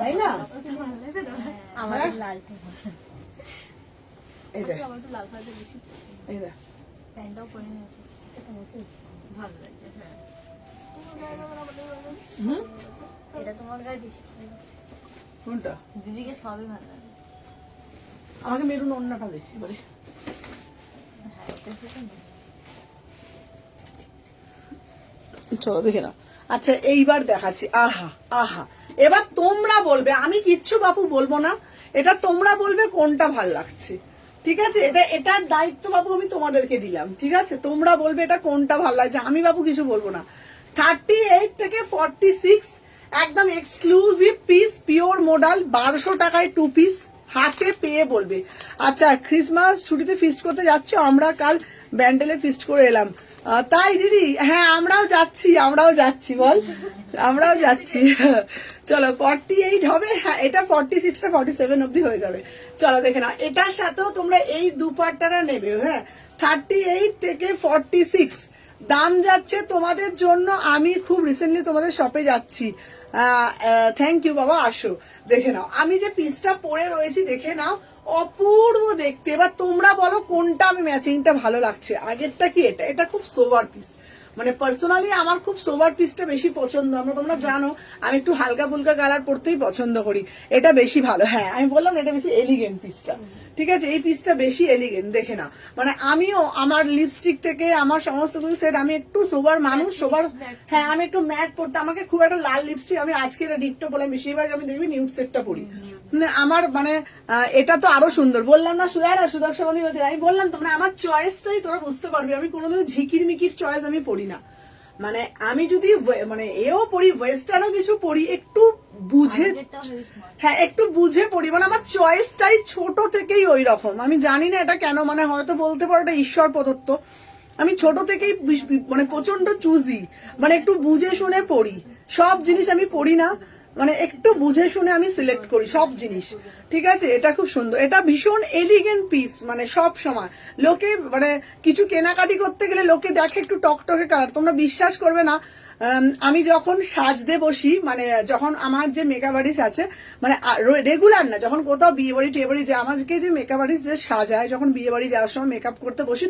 তাই না? আমার লাল এই দেখ, লাল কালারটা বেশি, এই দেখ, প্যান্টটাও পরে নিয়েছে, ভালো লাগছে। হ্যাঁ, এটা তোমার গায়ে বেশি ভালো লাগছে। কোনটা? দিদিকে সবই ভালো লাগে। আমাকে মেরুন অন্যটা দে এবারে। হ্যাঁ, এটা সেটা না। চলো দেখে নাও। আচ্ছা, এইবার দেখাচ্ছি। আহা আহা, এবার তোমরা বলবে, আমি কিচ্ছু বাপু বলবো না, এটা তোমরা বলবে কোনটা ভাল লাগছে। ঠিক আছে, এটার দায়িত্ব বাবু আমি তোমাদেরকে দিলাম। ঠিক আছে, তোমরা বলবে এটা কোনটা ভাল লাগছে, আমি বাবু কিছু বলবো না। 38 থেকে 46 একদম এক্সক্লুসিভ পিস, পিওর মডেল, 1200 টাকায় 2 পিস, হাতে পেয়ে বলবে। আচ্ছা, ক্রিসমাস ছুটিতে ফিস্ট করতে যাচ্ছ? আমরা কাল ব্যান্ডেলে ফিস্ট করে এলাম। তাই দিদি? হ্যাঁ, আমরাও যাচ্ছি, আমরাও যাচ্ছি, বল আমরাও যাচ্ছি। চলো, 48 হবে। হ্যাঁ, এটা 46টা 47 অব্দি হয়ে যাবে। চলো দেখে না, এটার সাথেও তোমরা এই দুপাট্টাটা নেবে। হ্যাঁ, 38 থেকে 46 দাম যাচ্ছে তোমাদের জন্য। আমি খুব রিসেন্টলি তোমাদের শপে যাচ্ছি। থ্যাংক ইউ বাবা, আসো দেখে নাও। আমি যে পিসটা পরে রয়েছি দেখে নাও, অপূর্ব দেখতে। এবার তোমরা বলো কোনটা আমি ম্যাচিংটা ভালো লাগছে। আগেরটা কি এটা? এটা খুব সোবার পিস, মানে পার্সোনালি আমার খুব সোবার পিসটা বেশি পছন্দ। তোমরা জানো আমি একটু হালকা ফুলকা কালার পরতেই পছন্দ করি, এটা বেশি ভালো। হ্যাঁ, আমি বললাম এটা বেশি এলিগেন্ট পিসটা। ঠিক আছে, এই পিসটা বেশি এলিগেন্ট দেখে না, মানে আমিও আমার লিপস্টিক থেকে আমার সমস্ত কিছু সেট, আমি একটু সোবার মানুষ, সোবার, হ্যাঁ আমি একটু ম্যাট পড়তে, আমাকে খুব একটা লাল লিপস্টিক, আমি আজকে এটা ডিপটো বলে বেশিরভাগ আমি দেখবি নিউড সেটটা পরি, মানে আমার মানে এটা তো আরো সুন্দর, বললাম না সুদর্শন বন্ধু বলছে, আমি বললাম তো মানে আমার চয়েসটাই তোরা বুঝতে পারবি, আমি কোনোদিন ঝিকির মিকির চয়েস আমি পড়ি না, মানে আমি যদি মানে এও পড়ি ওয়েস্টার্নও কিছু পড়ি একটু বুঝে, হ্যাঁ একটু বুঝে পড়ি, মানে আমার চয়েসটাই ছোট থেকেই ওই রকম, আমি জানি না এটা কেন, মানে হয়তো বলতে পারো এটা ঈশ্বর প্রদত্ত, আমি ছোট থেকেই মানে প্রচন্ড চুজি, মানে একটু বুঝে শুনে পড়ি, সব জিনিস আমি পড়ি না, মানে একটু বুঝে শুনে আমি সিলেক্ট করি সব জিনিস, ঠিক আছে, এটা খুব সুন্দর, এটা ভীষণ এলিগেন্ট পিস, মানে সব সময় লোকে মানে কিছু কেনাকাটি করতে গেলে লোকে দেখে একটু টকটকে কালার, তোমরা বিশ্বাস করবে না, আমি যখন সাজতে বসি, মানে যখন আমার যে মেকআপ আর্টিস্ট আছে, মানে রেগুলার না, যখন কোথাও বিয়ে বাড়ি টিয়ে বাড়ি যায়, আমাকে যে মেকআপ আর্টিস্ট যে সাজায়, যখন বিয়ে বাড়ি যাওয়ার সময় মেকআপ করতে বসি,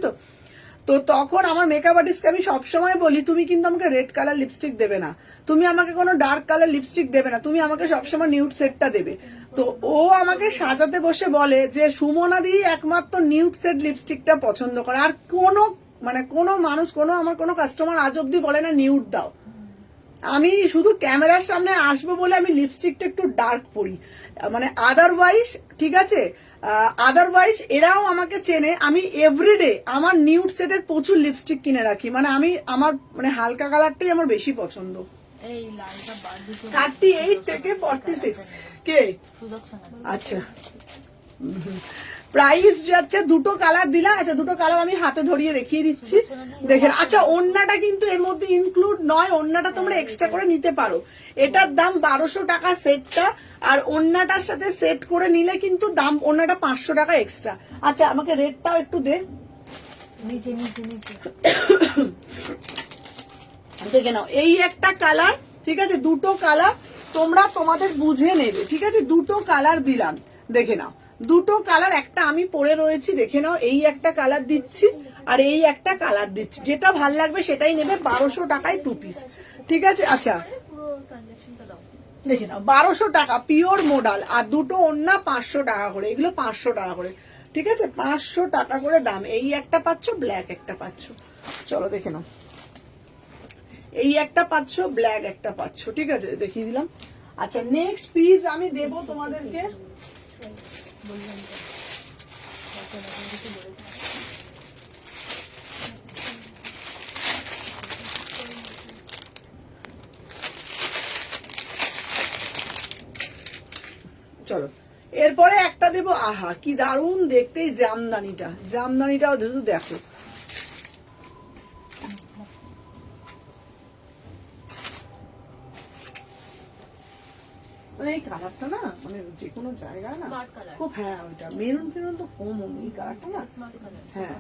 তো তখন আমার মেকআপ আর্টিস্টকে আমি সবসময় বলি, তুমি কিন্তু আমাকে রেড কালার লিপস্টিক দেবে না, তুমি আমাকে কোনো ডার্ক কালার লিপস্টিক দেবে না, তুমি আমাকে সবসময় নিউড সেটটা দেবে। তো ও আমাকে সাজাতে বসে বলে যে সুমনা দি একমাত্র নিউড সেট লিপস্টিকটা পছন্দ করে, আর কোনো মানে কোনো মানুষ, কোনো আমার কোনো কাস্টমার আজ অব্দি বলে না নিউড দাও, আমি শুধু ক্যামেরার সামনে আসবো বলে আমি লিপস্টিকটা একটু ডার্ক পরি, মানে আদারওয়াইজ ঠিক আছে, আদারওয়াইজ এরাও আমাকে চেনে, আমি এভরিডে আমার নিউড সেটের প্রচুর লিপস্টিক কিনে রাখি, মানে আমি আমার মানে হালকা কালারটাই আমার বেশি পছন্দ। 38 থেকে 46 কে, আচ্ছা প্রাইস যাচ্ছে, দুটো কালার দিলাম, আচ্ছা দুটো কালার আমি হাতে ধরিয়ে দেখিয়ে দিচ্ছি দেখেন, আচ্ছা ওড়নাটা কিন্তু এর মধ্যে ইনক্লুড নয়, ওড়নাটা তোমরা এক্সট্রা করে নিতে পারো, এটার দাম 1200 টাকা সেটটা, আর ওড়নাটার সাথে সেট করে নিলে কিন্তু দাম ওড়নাটা 500 টাকা এক্সট্রা। আচ্ছা আমাকে রেটটাও একটু দে, নিচে নিচে নিচে দেখে নাও, এই একটা কালার, ঠিক আছে দুটো কালার তোমরা তোমাদের বুঝে নেবে, ঠিক আছে দুটো কালার দিলাম, দেখে নাও দুটো কালার, একটা আমি পরে রয়েছি দেখে নাও, এই একটা কালার দিচ্ছি আর এই একটা কালার দিচ্ছি, যেটা ভাল লাগবে সেটাই নেবে, 1200 টাকায় 2 পিস, ঠিক আছে। আচ্ছা দেখে নাও 1200 টাকা পিওর মোডাল, আর দুটো ওড়না 500 টাকা করে, এগুলো 500 টাকা করে, ঠিক আছে 500 টাকা করে দাম, এই একটা পাচ্ছ ব্ল্যাক একটা পাচ্ছ, চলো দেখে নাও, এই একটা পাচ্ছ ব্ল্যাক একটা পাচ্ছ, ঠিক আছে দেখিয়ে দিলাম। আচ্ছা নেক্সট পিস আমি দেব তোমাদেরকে, চলো এরপরে একটা দেব, আহা কি দারুণ দেখতে এই জামদানিটা, জামদানিটাও শুধু দেখো, মানে এই কালারটা না মানে যে কোনো জায়গায় না খুব, হ্যাঁ ওইটা মেরুন ফেরুন তো কমন, এই কালারটা না, হ্যাঁ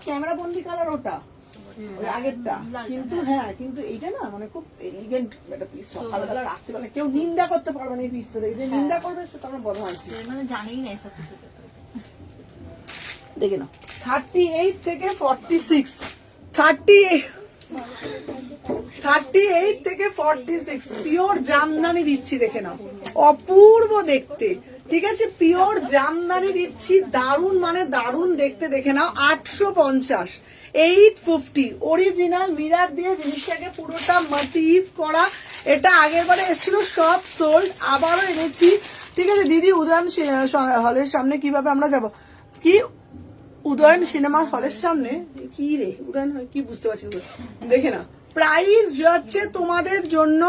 ক্যামেরা বন্দি কালার ওটা ওই আগেরটা, কিন্তু হ্যাঁ কিন্তু এইটা না মানে খুব এলিগেন্ট একটা পিস, সকালবেলা রাত্রিবেলা কেউ নিন্দা করতে পারবে না এই পিসটা দেখে, নিন্দা করবে সেটা আমার বড় হয়, মানে জানেই না এসব কিছু, দেখে নাও 38 থেকে 46, 38 থেকে 46 পিওর জামদানি দিচ্ছি, দেখে নাও অপূর্ব দেখতে, ঠিক আছে পিওর জামদানি দিচ্ছি, দারুন মানে দারুন দেখতে, দেখে নাও 850, 850 অরিজিনাল মিরার দিয়ে জিনিসটাকে পুরোটা মোটিভ করা, এটা আগের বারে এসেছিল সব সোল্ড, আবারও এনেছি, ঠিক আছে দিদি উদয়ন হলের সামনে কিভাবে আমরা যাব, কি উদয়ন সিনেমা হলের সামনে কি রে উদয়ন কি বুঝতে পারছি না, দেখে না প্রাইস যাচ্ছে তোমাদের জন্য,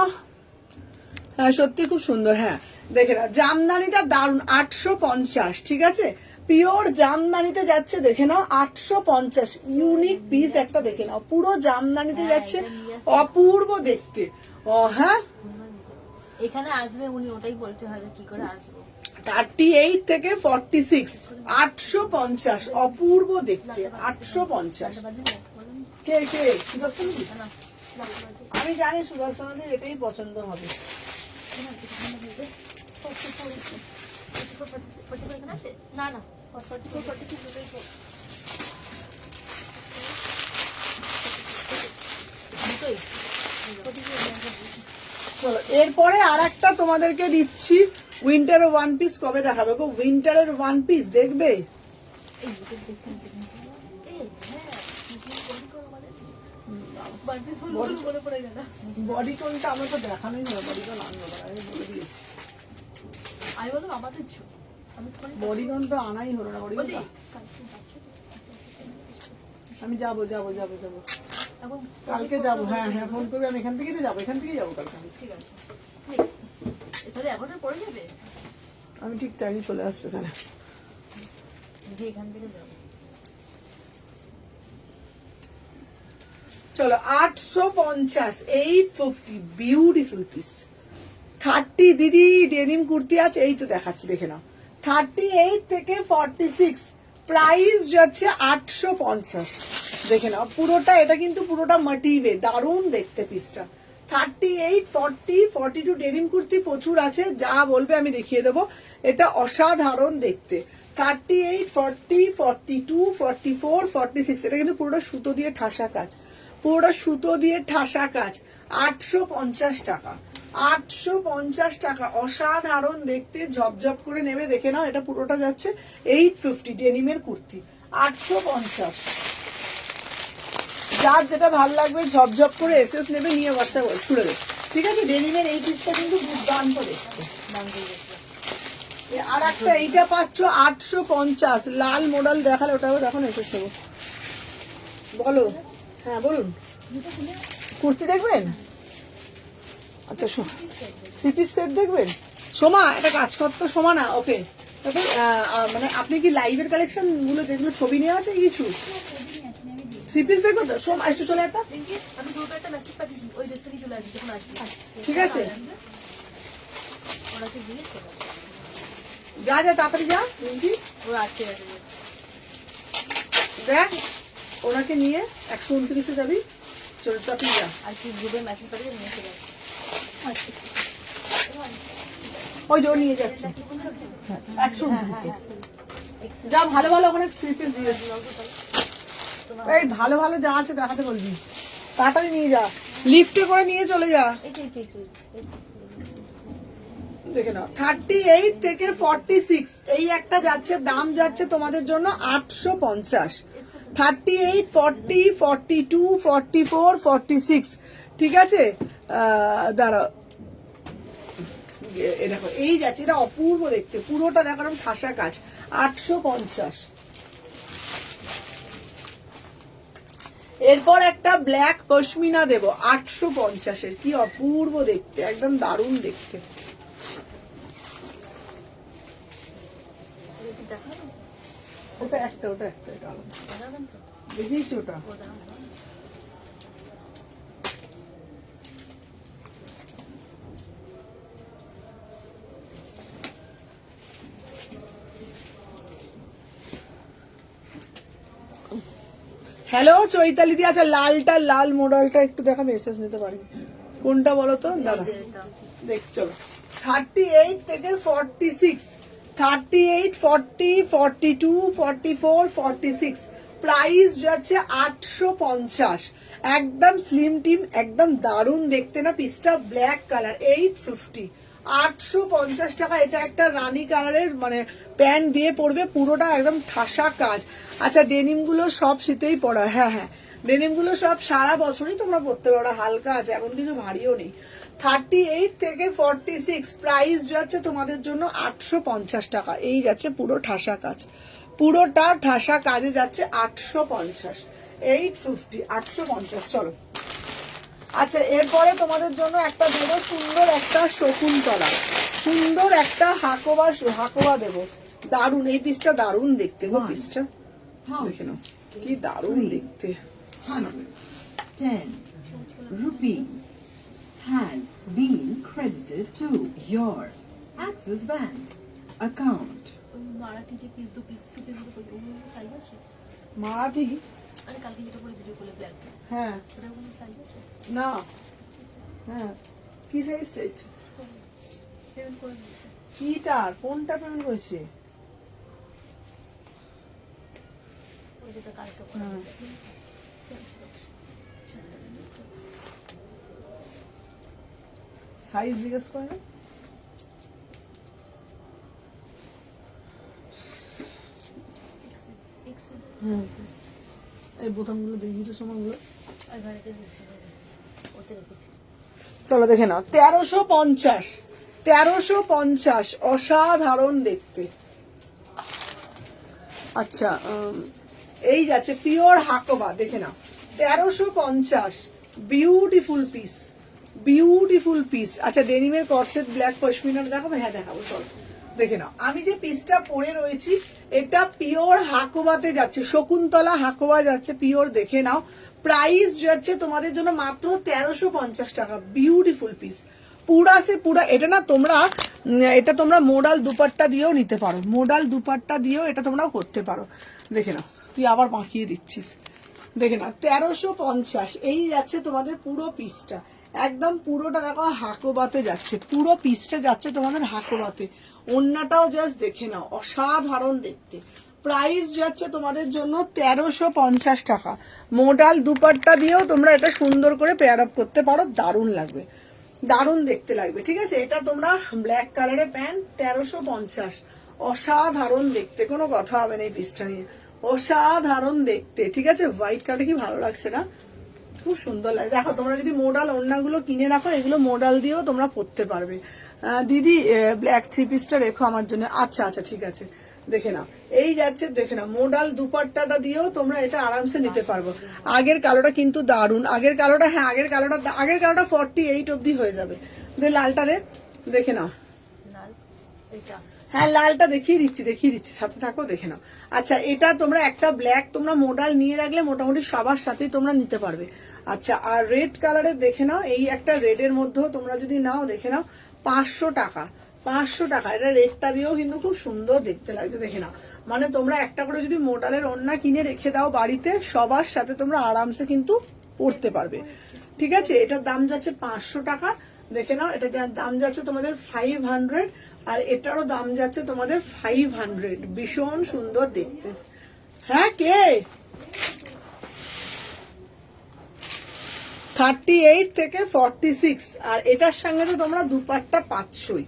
হ্যাঁ সত্যি খুব সুন্দর, হ্যাঁ দেখে না জামদানিটা দারুন 850, ঠিক আছে পিওর জামদানিতে যাচ্ছে, দেখে নাও 850, ইউনিক পিস একটা, দেখে নাও পুরো জামদানিতে যাচ্ছে, অপূর্ব দেখতে, ও হ্যাঁ এখানে আসবে উনি, ওটাই বলতে হবে কি করে আসবো, 38 থেকে 46 850, অপূর্ব দেখতে 850, কে কে সুদর্শন, আমি জানি সুদর্শনদের এটাই পছন্দ হবে, না না চলো এরপরে আর একটা তোমাদেরকে দিচ্ছি, উইন্টারের ওয়ান পিস কবে দেখাবে গো? উইন্টারের ওয়ান পিস দেখবে? এই দুটো দেখতে এই হ্যাঁ বডি কোন মানে বারপিস বলে বলে পড়ে গেল। বডি কোনটা আমার তো দেখানোই না, বডি কোন আনবো না, আমি বলে দিয়েছি। আমি বললাম আমাদের ছো আমি তোমার বডি কোন তো আনাই হলো না, বডি কোনটা আমি যাবো এখন কালকে যাবো। হ্যাঁ হ্যাঁ ফোন করবে, আমি এখান থেকেই তো যাবো, এখান থেকেই যাবো কালকে আমি। ঠিক আছে তাহলে এখনই পড়ে যাবে আমি ঠিক টাইমে চলে আসবো এখানে। যে এখান থেকে যাবো চলো 850, 850 বিউটিফুল পিস। 30 দিদি ডেনিম কুর্তি আছে, এই তো দেখাচ্ছি দেখে নাও। 38 থেকে 46 প্রাইস যাচ্ছে 850, দেখে নাও পুরোটা। এটা কিন্তু পুরোটা মাটিবে, দারুণ দেখতে পিসটা। 38, 40, 42 ডেনিম কুর্তি প্রচুর আছে, যা বলবে আমি দেখিয়ে দেবো। এটা অসাধারণ দেখতে। 38, 40, 42, 44, 46 এটা কিন্তু পুরোটা সুতো দিয়ে ঠাসা কাজ, পুরোটা সুতো দিয়ে ঠাসা কাজ। 850 টাকা, 850 টাকা, অসাধারণ দেখতে, ঝপঝপ করে নেবে, দেখে নাও। এটা পুরোটা যাচ্ছে 850 ডেনিমের কুর্তি, 850। যার যেটা ভালো লাগবে ঝপঝপ করে এসএস নেবে, নিয়ে হোয়াটসঅ্যাপ ছুড়ে দেবে, ঠিক আছে? ডেনিমের এই পিসটা কিন্তু দুর্দান্ত দেখতে। আর একটা এইটা পাচ্ছ 850, লাল মডেল দেখালে ওটাও দেখো, এসএস নেবো। বলো, হ্যাঁ বলুন। কুর্তি দেখবেন? আচ্ছা থ্রি পিস সেট দেখবেন? সোমা এটা কাজ করতো, সোমা না, ওকে। মানে আপনি কি লাইভের কালেকশন গুলো যেগুলো ছবি নেওয়া আছে কিছু থ্রি পিস দেখবো তো? সোমা একটু চলে একটা, আমি গ্রুপে একটা মেসেজ পাঠিয়েছি ওই ড্রেসটা নিয়ে চলে আসবি যখন আসবি ঠিক আছে? ওনাকে দিয়ে চলে আসবি যা যা তাড়াতাড়ি যা রিঙ্কি, ও আটকে গেছে দেখ ওনাকে নিয়ে 129-এ যাবি, চলে তাড়াতাড়ি যা। আর কি গ্রুপে মেসেজ পাঠিয়ে নিয়ে চলে আসবি ওই যে ও নিয়ে যাচ্ছে 129-এ। যা ভালো ভালো ওখানে থ্রি পিস দিয়েছি, এই ভালো ভালো যা আছে দেখাতে বলবি, তাড়াতাড়ি নিয়ে যা, লিফটে করে নিয়ে চলে যা। দেখে নাও 38 থেকে 46 এই একটা যাচ্ছে, দাম যাচ্ছে তোমাদের জন্য 850। 38, 40, 42, 44, 46, ঠিক আছে? দাঁড়াও, এ দেখো এই যাচ্ছে, এটা অপূর্ব দেখতে, পুরোটা দেখো ঠাসা কাজ, 850। এরপর একটা ব্ল্যাক পশমিনা দেবো 850-এর, কি অপূর্ব দেখতে, একদম দারুণ দেখতে। ওটা একটা এটা আলাদা। দেখিয়েছি ওটা। হ্যালো চৈতালি দি, আচ্ছা লালটা, লাল মডেলটা একটু দেখা, মেসেজ নিতে পারি, কোনটা বলো তো দাদা? দেখ চলো 38 থেকে 46, 38, 40, 42, 44, 46 প্রাইস যাচ্ছে 850, একদম স্লিম টিম, একদম দারুণ দেখতে না পিসটা, ব্ল্যাক কালার, 850, 850 টাকা। এটা একটা রানী কালারের মানে প্যান্ট দিয়ে পরবে, পুরোটা একদম ঠাসা কাজ। আচ্ছা ডেনিম গুলো সব শীতেই পরা, হ্যাঁ হ্যাঁ ডেনিম গুলো সব সারা বছরই তোমরা পরতে পারো, হালকা আছে, এমন কিছু ভারীও নেই। 38 থেকে 46 প্রাইস যাচ্ছে তোমাদের জন্য 850 টাকা, এই যাচ্ছে পুরো ঠাসা কাজ, পুরোটা ঠাসা কাজে যাচ্ছে 850, 850, 850। চলো আচ্ছা এরপরে তোমাদের জন্য একটা দেবো, সুন্দর একটা শকুন্তলা, সুন্দর একটা হাকোবা দেবো, দারুন এই পিসটা, দারুন দেখতে গো পিসটা, দেখে নাও কি দারুন দেখতে। 110 rupees has been credited to your Axis Bank account. Marathi যে পিস দু পিস টু পিস গুলো ওগুলো সাইজ আছে? মারাঠি, আমি কালকে যেটা করে ভিডিও করলে ব্ল্যাক হ্যাঁ ওটা কোনো সাইজ আছে? না, হ্যাঁ কি সাইজ চাইছে? পেমেন্ট করে দিয়েছে কিটার কোনটা পেমেন্ট করেছে? ওই যেটা কালকে করে সাইজ জিজ্ঞেস করে না? হ্যাঁ এই বোতামগুলো দেখবি তো সময়গুলো। আর ঘরেতে দিচ্ছি, ওতে রেখেছি। চলো দেখে নাও, 1350, 1350, অসাধারণ দেখতে। আচ্ছা এই যাচ্ছে পিওর হাকোবা, দেখে নাও 1350, বিউটিফুল পিস, বিউটিফুল পিস। আচ্ছা ডেনিমের কর্সেট ব্ল্যাক পশমিনার দেখাবো, হ্যাঁ দেখাবো, চলো দেখে নাও। আমি যে পিসটা পরে রয়েছি এটা পিওর হাকোবাতে যাচ্ছে, শকুন্তলা হাকোবা যাচ্ছে পিওর, দেখে নাও। প্রাইস যাচ্ছে তোমাদের জন্য মাত্র 1350 টাকা। বিউটিফুল পিস, পুরা সে পুরা। এটা না তোমরা এটা তোমরা মোডাল দুপাট্টা দিয়েও নিতে পারো, মোডাল দুপাট্টা দিয়েও এটা তোমরা করতে পারো। দেখে নাও, তুই আবার বাঁকিয়ে দিচ্ছিস। দেখে নাও 1350, এই যাচ্ছে তোমাদের পুরো পিসটা, একদম পুরোটা দেখো হাকোবাতে যাচ্ছে, পুরো পিসটা যাচ্ছে তোমাদের হাকোবাতে। ওন্নাটাও জাস্ট দেখে নাও, অসাধারণ দেখতে। প্রাইস যাচ্ছে তোমাদের জন্য 1350 টাকা। মোডাল দুপাট্টা দিয়েও তোমরা এটা সুন্দর করে পেয়ার আপ করতে পারো, দারুণ লাগবে, দারুণ দেখতে লাগবে। ঠিক আছে, এটা তোমরা ব্ল্যাক কালারের প্যান্ট 1350, অসাধারণ দেখতে, কোনো কথা হবে না এই পিসটা নিয়ে, অসাধারণ দেখতে। ঠিক আছে, হোয়াইট কালার কি ভালো লাগছে না, খুব সুন্দর লাগে। দেখো তোমরা যদি মোডাল ওড়নাগুলো কিনে রাখো, এগুলো মোডাল দিয়েও তোমরা পরতে পারবে। দিদি ব্ল্যাক থ্রি পিসটা রেখো আমার জন্য। আচ্ছা আচ্ছা ঠিক আছে, দেখে নাও এই যাচ্ছে, দেখে নাও মোডাল দুপাট্টাটা দিয়েও তোমরা এটা আরামসে নিতে পারবো। আগের কালোটা কিন্তু দারুণ, আগের কালোটা, হ্যাঁ আগের কালোটা 48 অবধি হয়ে যাবে। লালটা রে দেখে নাও, লাল এটা হ্যাঁ লালটা দেখিয়ে দিচ্ছি সাথে থাকো, দেখে নাও। আচ্ছা এটা তোমরা একটা ব্ল্যাক তোমরা মোডাল নিয়ে রাখলে মোটামুটি সবার সাথেই তোমরা নিতে পারবে। আচ্ছা আর রেড কালারের দেখে নাও, এই একটা রেডের মধ্যেও তোমরা যদি নাও, দেখে নাও 500 টাকা, 500 টাকা। এটা রেডটা দিয়েও কিন্তু খুব সুন্দর দেখতে লাগছে, দেখে নাও। মানে তোমরা একটা করে যদি মোডালের ওড়না কিনে রেখে দাও বাড়িতে, সবার সাথে তোমরা আরামসে কিন্তু পরতে পারবে। ঠিক আছে, এটার দাম যাচ্ছে 500 টাকা, দেখে নাও। এটা দাম যাচ্ছে তোমাদের 500, আর এটারও দাম যাচ্ছে তোমাদের 500। ভীষণ সুন্দর দেখতে। হ্যাঁ কে 38 থেকে 46, আর এটার সঙ্গে তো তোমরা দুপাট্টা পাচ্ছই।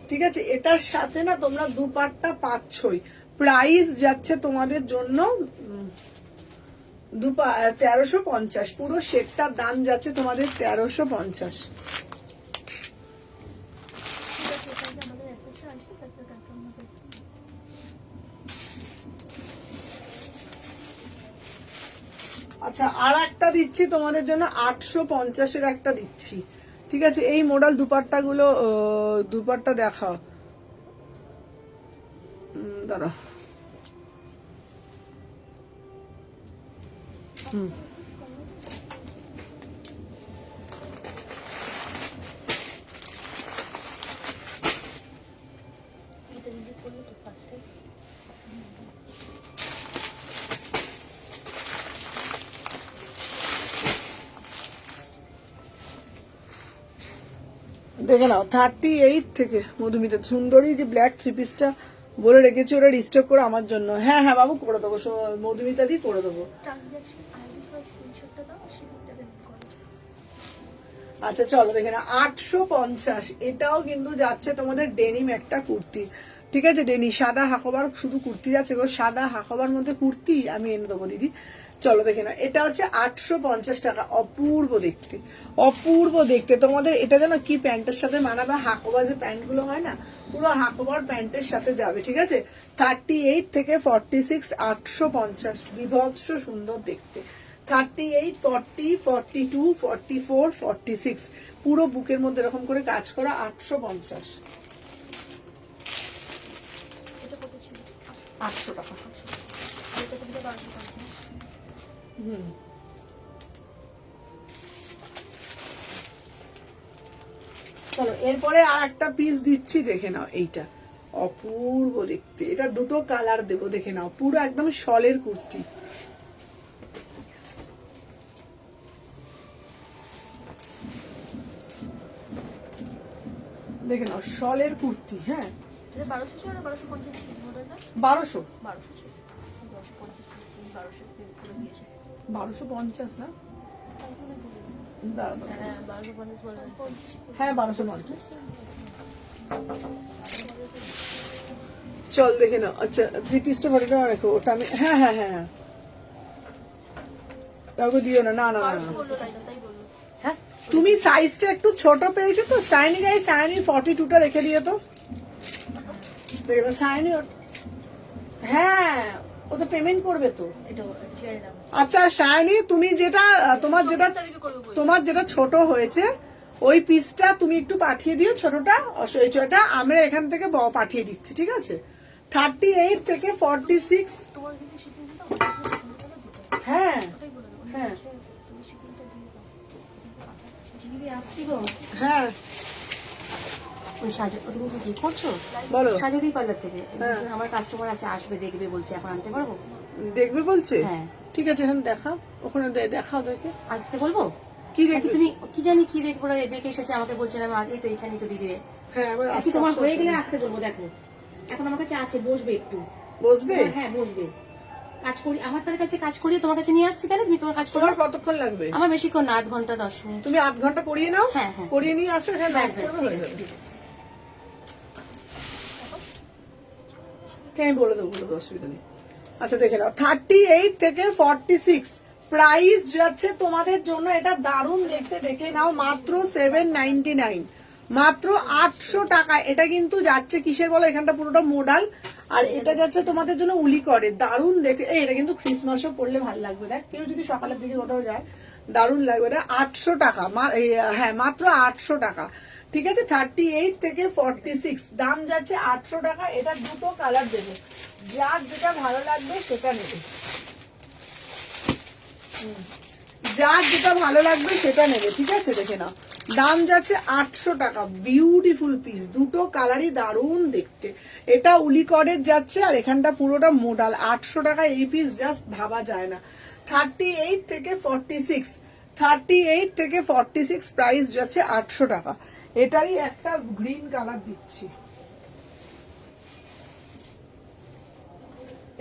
ঠিক আছে, এটার সাথে না তোমরা দুপাট্টা পাচ্ছই। প্রাইস যাচ্ছে তোমাদের জন্য 1350, পুরো সেটটার দাম যাচ্ছে তোমাদের 1350। আমাদের একটা আসবে, তারপরে কনফার্ম হবে। আচ্ছা আর একটা দিচ্ছি তোমাদের জন্য 850-এর একটা দিচ্ছি। ঠিক আছে, এই মডেল দুপাট্টা গুলো, দুপাট্টা দেখাও, দাঁড়া। এটা যদি করলো তো ফার্স্টে দেখে নাও 38 থেকে মধুমিতা সুন্দরী যে ব্ল্যাক থ্রি পিসটা বলে রেখেছি, ওরা রিস্টক করে আমার জন্য। হ্যাঁ হ্যাঁ বাবু করে দেবো, মধুমিতা দিয়ে করে দেবো। ট্রানজ্যাকশন আইডি ফর স্ক্রিনশটটা দাও, সেটা বের করো। আচ্ছা চলো দেখে না 850, এটাও কিন্তু যাচ্ছে তোমাদের ডেনিম একটা কুর্তি। ঠিক আছে, ডেনি সাদা হাকোবার শুধু কুর্তি যাচ্ছে গো, সাদা হাকোবার মধ্যে কুর্তি আমি এনে দেবো দিদি। চলো দেখে না, এটা হচ্ছে 850 টাকা। অপূর্ব দেখতে, অপূর্ব দেখতে। তোমাদের এটা যেন কি প্যান্টের সাথে মানাবে, হাকোবা যে প্যান্ট গুলো হয় না, পুরো হাকোবার প্যান্টের সাথে যাবে। ঠিক আছে, 38 থেকে 46, 850, বিভৎস সুন্দর দেখতে। 38, 40, 42, 44, 46, পুরো বুকের মধ্যে এরকম করে কাজ করা, 850। এটা কত ছিল? 800 টাকা। আর এটা কিন্তু 1250। চলো এরপরে আর একটা পিস দিচ্ছি, দেখে নাও। এইটা অপূর্ব দেখতে, এটা দুটো কালার দেবো, দেখে নাও। পুরো একদম শলের কুর্তি, দেখে নাও শলের কুর্তি। হ্যাঁ এটা 1200 ছিল না 1250 ছিল মডেলটা? 1200, 1200 ছিল। 1250 ছিল, 1200 করে দিয়েছে। 1250 না, তারপরে বলে দাঁড়া দাঁড়া। হ্যাঁ 1250 বলে 50। হ্যাঁ 1250। চল দেখে নাও। আচ্ছা থ্রি পিসটা ফটোটা রাখো, ওটা আমি, হ্যাঁ হ্যাঁ হ্যাঁ হ্যাঁ কাউকে দিও না, না না না পার্স না। বললো লাইলা, তাই বললো। হ্যাঁ তুমি সাইজটা একটু ছোট পেয়েছো তো, শাইনি গায়ে শাইনি 42টা রেখে দিও তো, দেখো শাইনি। হ্যাঁ ও তো পেমেন্ট করবে তো। এটা ছেড়ে দাও। আচ্ছা শাইনি, তুমি যেটা তোমার যেটা 24 তারিখে করবো বলছি। তোমার যেটা ছোট হয়েছে ওই পিসটা তুমি একটু পাঠিয়ে দিও, ছোটটা ছোটটা আমরা এখান থেকে পাঠিয়ে দিচ্ছি, ঠিক আছে? 38 থেকে 46। তোমার কিন্তু শিপিং দিতে হবে, শিপিংটা দিতে হবে। হ্যাঁ ওটাই বলে দেবো। হ্যাঁ তুমি শিপিংটা দিয়ে দাও। দিদি আসছি গো। হ্যাঁ ওই সাজু ওদিকে কি করছো? বলো। সাজুদি পার্লার থেকে হ্যাঁ। আমার কাস্টমার আছে, আসবে দেখবে বলছে, এখন আনতে পারবো? দেখবে বলছে? হ্যাঁ। ঠিক আছে, এখন দেখাও, ওখানে দেখাও দেখে। আসতে বলবো? কি নাকি দেখবে? তুমি কি জানি কি দেখবো, দেখে এসেছে আমাকে বলছেন আমি আজ এই তো এখানেই তো দিদি। হ্যাঁ এবার কি আস্তে তোমার আস্তে হয়ে গেলে আসবে। আসতে বলবো। দেখো এখন আমার কাছে আছে, বসবে একটু। বসবে? হ্যাঁ বসবে, কাজ করি আমার তার কাছে, কাজ করিয়ে তোমার কাছে নিয়ে আসছি, কেন তুমি তোমার কাজ করো? তোমার কতক্ষণ লাগবে? আমার বেশিক্ষণ না, 8 ঘন্টা 10 মিনিট। তুমি 8 ঘন্টা পড়িয়ে নাও, হ্যাঁ, হ্যাঁ। পড়িয়ে নিয়ে আসো, এখানে ব্যাস, নাচ ব্যাস, করবে, ঠিক হয়ে আছে, যাবে। ঠিক আছে। আমি বলে দেবো, অসুবিধা নেই। আচ্ছা দেখে নাও, 38 থেকে 46 প্রাইস যাচ্ছে তোমাদের জন্য, এটা দারুণ দেখতে, দেখে নাও, মাত্র 799, মাত্র 800 টাকা। এটা কিন্তু যাচ্ছে কিসের বলো, এখানটা পুরোটা মোডাল, আর এটা যাচ্ছে তোমাদের জন্য উলি করে, দারুণ দেখতে। এই এটা কিন্তু ক্রিসমাসও পড়লে ভালো লাগবে, দেখ কেউ যদি সকালের দিকে কোথাও যায় দারুণ লাগবে। এটা 800 টাকা, হ্যাঁ মাত্র 800 টাকা, ঠিক আছে? 38 থেকে 46 দাম যাচ্ছে 800 টাকা। এটা দুটো কালার দেবো, যার যেটা ভালো লাগবে সেটা নেবে, যার যেটা ভালো লাগবে সেটা নেবে, ঠিক আছে? দেখে নাও, দাম যাচ্ছে 800 টাকা। বিউটিফুল পিস, দুটো কালারই দারুণ দেখতে। এটা উলি করের যাচ্ছে, আর এখানটা পুরোটা মোডাল। 800 টাকা এই পিস জাস্ট ভাবা যায় না। 38 থেকে 46, 38 থেকে 46 প্রাইস যাচ্ছে 800 টাকা। এটারই একটা গ্রিন কালার দিচ্ছি,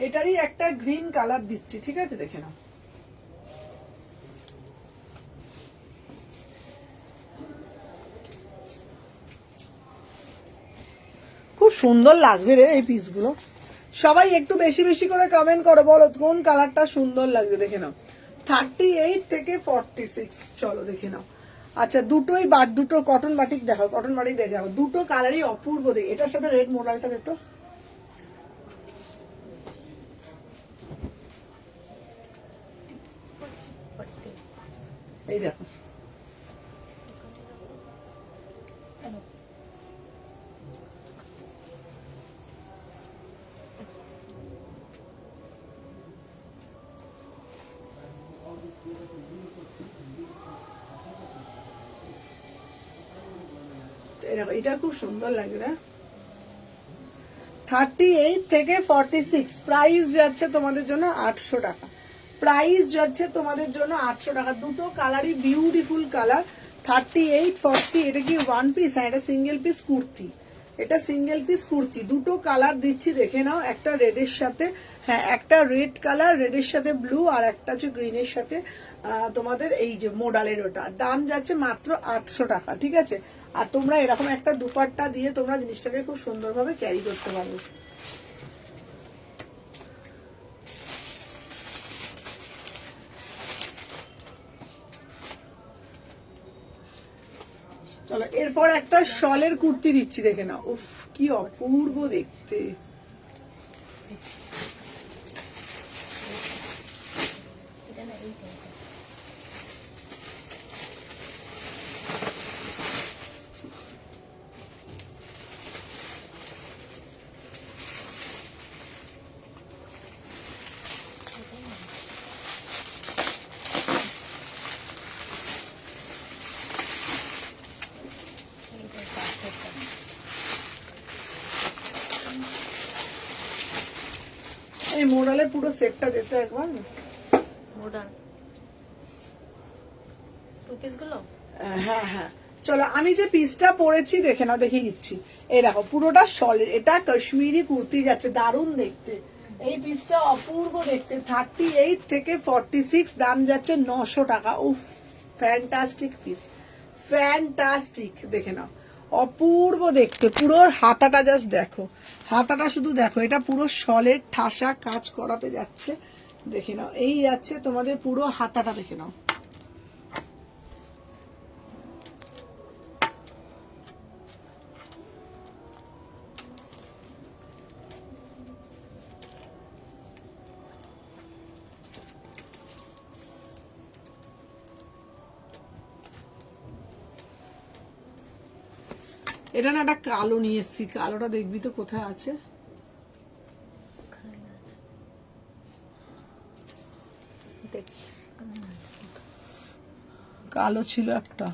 এটারই একটা গ্রিন কালার দিচ্ছি, ঠিক আছে? দেখে নাও, খুব সুন্দর লাগছে রে এই পিসগুলো। সবাই একটু বেশি বেশি করে কমেন্ট করো, বলো কোন কালারটা সুন্দর লাগছে। দেখে নাও, 38 থেকে 46, চলো দেখে নাও। আচ্ছা দুটোই দুটো কটন বাটিক দেখো, কটন বাটিক দেখো, দুটো কালারই অপূর্ব দেখে। এটার সাথে রেড মোডালটা দেখো, এই দেখো, এটা খুব সুন্দর লাগছে না? 38 থেকে 46 প্রাইস যাচ্ছে তোমাদের জন্য 800 টাকা, প্রাইস যাচ্ছে তোমাদের জন্য 800 টাকা। দুটো কালারই বিউটিফুল কালার, 38 40। এটা কি ওয়ান পিস? হ্যাঁ এটা সিঙ্গেল পিস কুর্তি, এটা সিঙ্গেল পিস কুর্তি। দুটো কালার দিচ্ছি, দেখে নাও, একটা রেডের সাথে, হ্যাঁ একটা রেড কালার, রেডের সাথে ব্লু, আর একটা হচ্ছে গ্রিনের সাথে তোমাদের এই যে মোডালের, ওটা দাম যাচ্ছে মাত্র 800 টাকা, ঠিক আছে? আর তোমরা এরকম একটা দুপাট্টা দিয়ে তোমরা জিনিসটাকে খুব সুন্দরভাবে ক্যারি করতে পারবে। চলো এরপর একটা শলের কুর্তি দিচ্ছি, দেখে নাও, উফ কি অপূর্ব দেখতে। এটা না, এই টাইপের। এই মোডালের পুরো সেটটা দিতে একবার। মডার্ন টু পিস গুলো। হ্যাঁ হ্যাঁ চলো, আমি যে পিসটা পরেছি দেখে নাও, দেখিয়ে দিচ্ছি। এই দেখো পুরোটা সলিড, এটা কাশ্মীরি কুর্তি যাচ্ছে, দারুণ দেখতে। এই পিসটা অপূর্ব দেখতে। 38 থেকে 46 দাম যাচ্ছে 900 টাকা। উফ ফ্যান্টাস্টিক পিস, ফ্যান্টাস্টিক, দেখে নাও, অপূর্ব দেখতে। পুরো হাতাটা জাস্ট দেখো, হাতাটা শুধু দেখো, এটা পুরো সলের ঠাসা কাজ করাতে যাচ্ছে, দেখে নাও, এই যাচ্ছে তোমাদের পুরো হাতাটা, দেখে নাও। এটা না একটা কালো নিয়ে এসছি, কালোটা দেখবি তো কোথায় আছে। কালো ছিল একটা,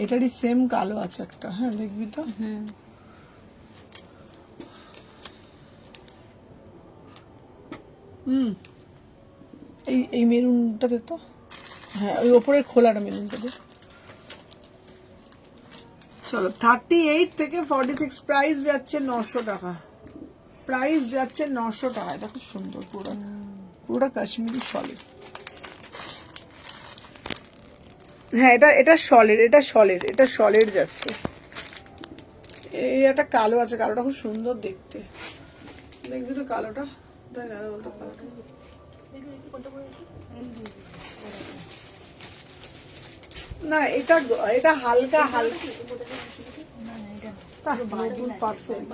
এটারই সেম কালো আছে একটা, হ্যাঁ দেখবি তো। এই মেরুনটাতে তো, হ্যাঁ ওই ওপরের খোলাটা মেরুনটাতে। চলো 38 থেকে 46 প্রাইস যাচ্ছে 900 টাকা, প্রাইস যাচ্ছে 900 টাকা। এটা খুব সুন্দর, পুরোটা কাশ্মীরি সলিড। হ্যাঁ এটা সলিড, এটা সলিড যাচ্ছে। এই একটা কালো আছে, কালোটা খুব সুন্দর দেখতে, দেখবি তো কালোটা, তাই না বলতো কালোটা। না এটা হালকা হালকা পার্সেন্ট।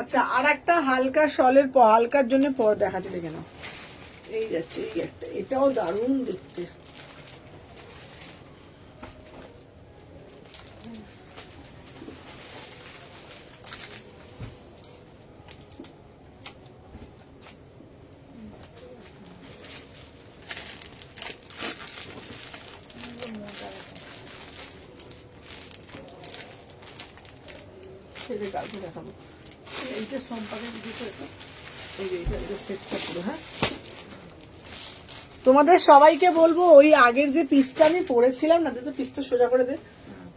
আচ্ছা, আর একটা হালকা শলের হালকার জন্য পরে দেখাচ্ছে, দেখে নাও। এই যাচ্ছে এই একটা, এটাও দারুণ দেখতে। সেটা কালকে দেখাবো। এইটা সম্পাদক দিতে, এইটা সেটটা পুরো। হ্যাঁ, তোমাদের সবাইকে বলবো, ওই আগের যে পিসটা আমি পরেছিলাম না, তো পিসটা সোজা করে দে,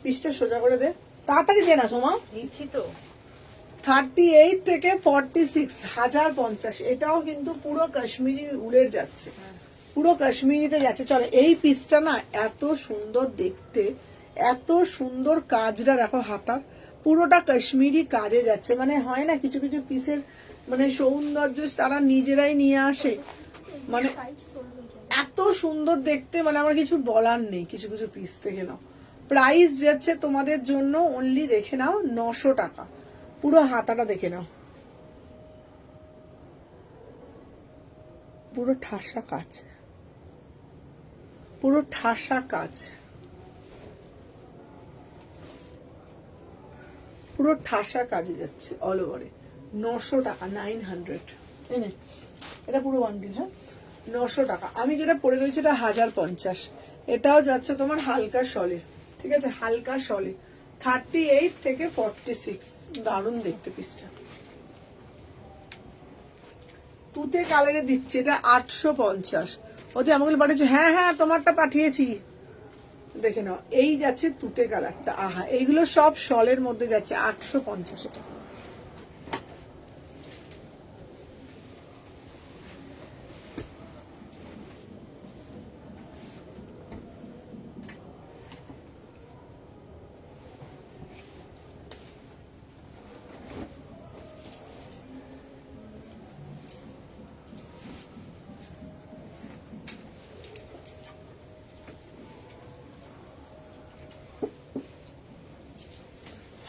পিসটা সোজা করে দে, তাড়াতাড়ি দে না সোমা। দিচ্ছি তো। 38 থেকে 46 1050, এটাও কিন্তু পুরো কাশ্মীরি উলের যাচ্ছে, পুরো কাশ্মীরিতে যাচ্ছে। চলো, এই পিসটা না এত সুন্দর দেখতে, এত সুন্দর কাজটা দেখো, হাতার পুরোটা কাশ্মীরি কাজে যাচ্ছে। মানে হয় না কিছু কিছু পিসের মানে সৌন্দর্য তারা নিজেরাই নিয়ে আসে, মানে এত সুন্দর দেখতে, মানে আমার কিছু বলার নেই। কিছু কিছু পিস দেখে নাও, প্রাইস যাচ্ছে তোমাদের জন্য অনলি, দেখে নাও 900 টাকা। পুরো হাতাটা দেখে নাও, পুরো ঠাসা কাজ, পুরো ঠাসা কাজ, পুরো ঠাসা কাজে যাচ্ছে অল ওভারে। 900 টাকা, 900। এটা পুরো বান্ডিল। হ্যাঁ, 900 টাকা। আমি যেটা পরে রয়েছে এটা 1050, এটাও যাচ্ছে তোমার হালকা সলিড, ঠিক আছে, হালকা সলিড। 38 থেকে 46, দারুণ দেখতে পিসটা। তুতে কালারে দিচ্ছে, এটা 850। ওতে আমাকে পাঠিয়েছে, হ্যাঁ হ্যাঁ তোমারটা পাঠিয়েছি, দেখে নাও। এই যাচ্ছে তুতে কালারটা, আহা, এইগুলো সব শলের মধ্যে যাচ্ছে 850 টাকা।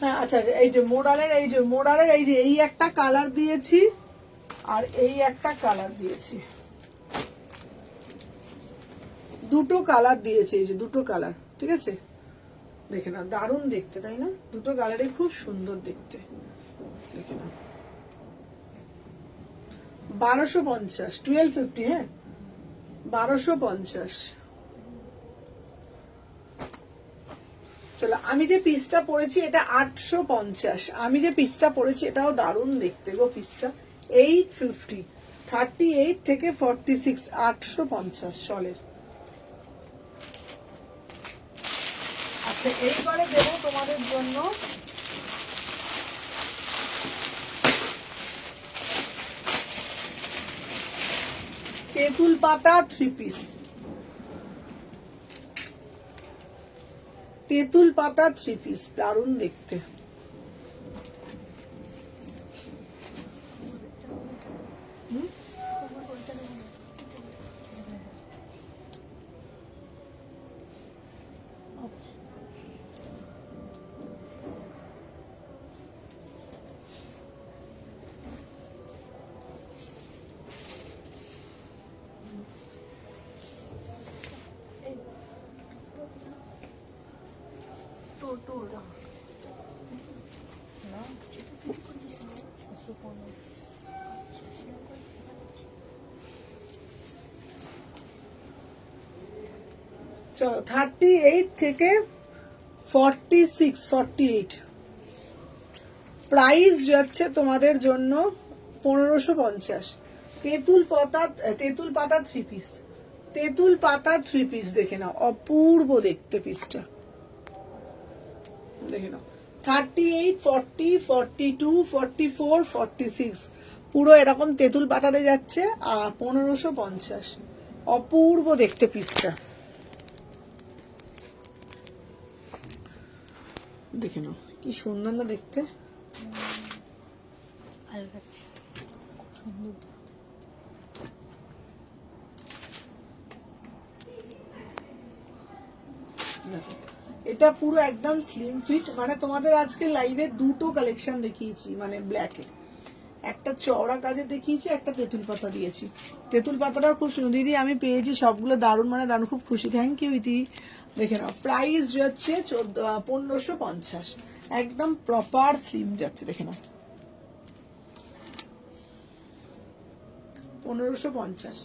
হ্যাঁ, আচ্ছা আচ্ছা, এই যে মোডালের, এই একটা কালার দিয়েছি, আর এই একটা কালার দিয়েছি, দুটো কালার দিয়েছি, এই যে দুটো কালার, ঠিক আছে, দেখে নাও, দারুণ দেখতে, তাই না? দুটো কালারে খুব সুন্দর দেখতে, দেখে নাও। 1250, 1250, হ্যাঁ 1250। চলো, আমি যে পিসটা পরেছি এটা 850, আমি যে পিসটা পরেছি এটাও দারুণ দেখতে গো পিসটা। 850, 38 থেকে 46, 850 শলের। আচ্ছা, এইবারে দেবো তোমাদের জন্য তেঁতুল পাতা 3 পিস। তেঁতুল পাতা 3 পিস, দারুণ দেখতে। তোর না যেটা তুই করেছিস কেন? 115 সেটা করে দেখাচ্ছি। চলো 38 থেকে 46-48 প্রাইস যাচ্ছে তোমাদের জন্য 1550। তেঁতুল পাতা 3 পিস, তেঁতুল পাতা 3 পিস দেখে নাও, অপূর্ব দেখতে পিসটা দেখে নাও। 38, 40, 42, 44, 46 পুরো এরকম তেঁতুল পাতাতে যাচ্ছে, আর 1550, অপূর্ব দেখতে পিসটা দেখে নাও, কি সুন্দর না দেখতে। ভালো লাগছে, সুন্দর। দেখো, এটা পুরো একদম স্লিম ফিট, মানে তোমাদের আজকে লাইভে দুটো কালেকশন দেখিয়েছি, মানে ব্ল্যাকের একটা চওড়া কাজে দেখিয়েছি, একটা তেঁতুল পাতা দিয়েছি। তেঁতুল পাতাটাও খুব সুন্দর দিদি, আমি পেয়েছি সবগুলো দারুণ, মানে দারুণ, খুব খুশি, থ্যাংক ইউ ইতি। দেখে নাও প্রাইস যাচ্ছে 1550, একদম প্রপার স্লিম যাচ্ছে, দেখে নাও 1550।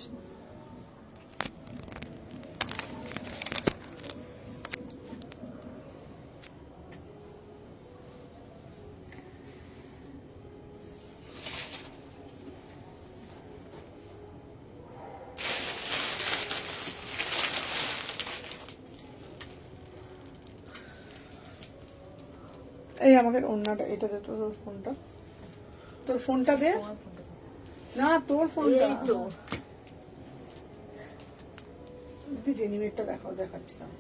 এই আমাকে অন্যটা, এটা দে, তোর ফোনটা, তোর ফোনটা দে না, তোর ফোনটা তো জেনিমেটটা দেখাও, দেখাচ্ছিলাম।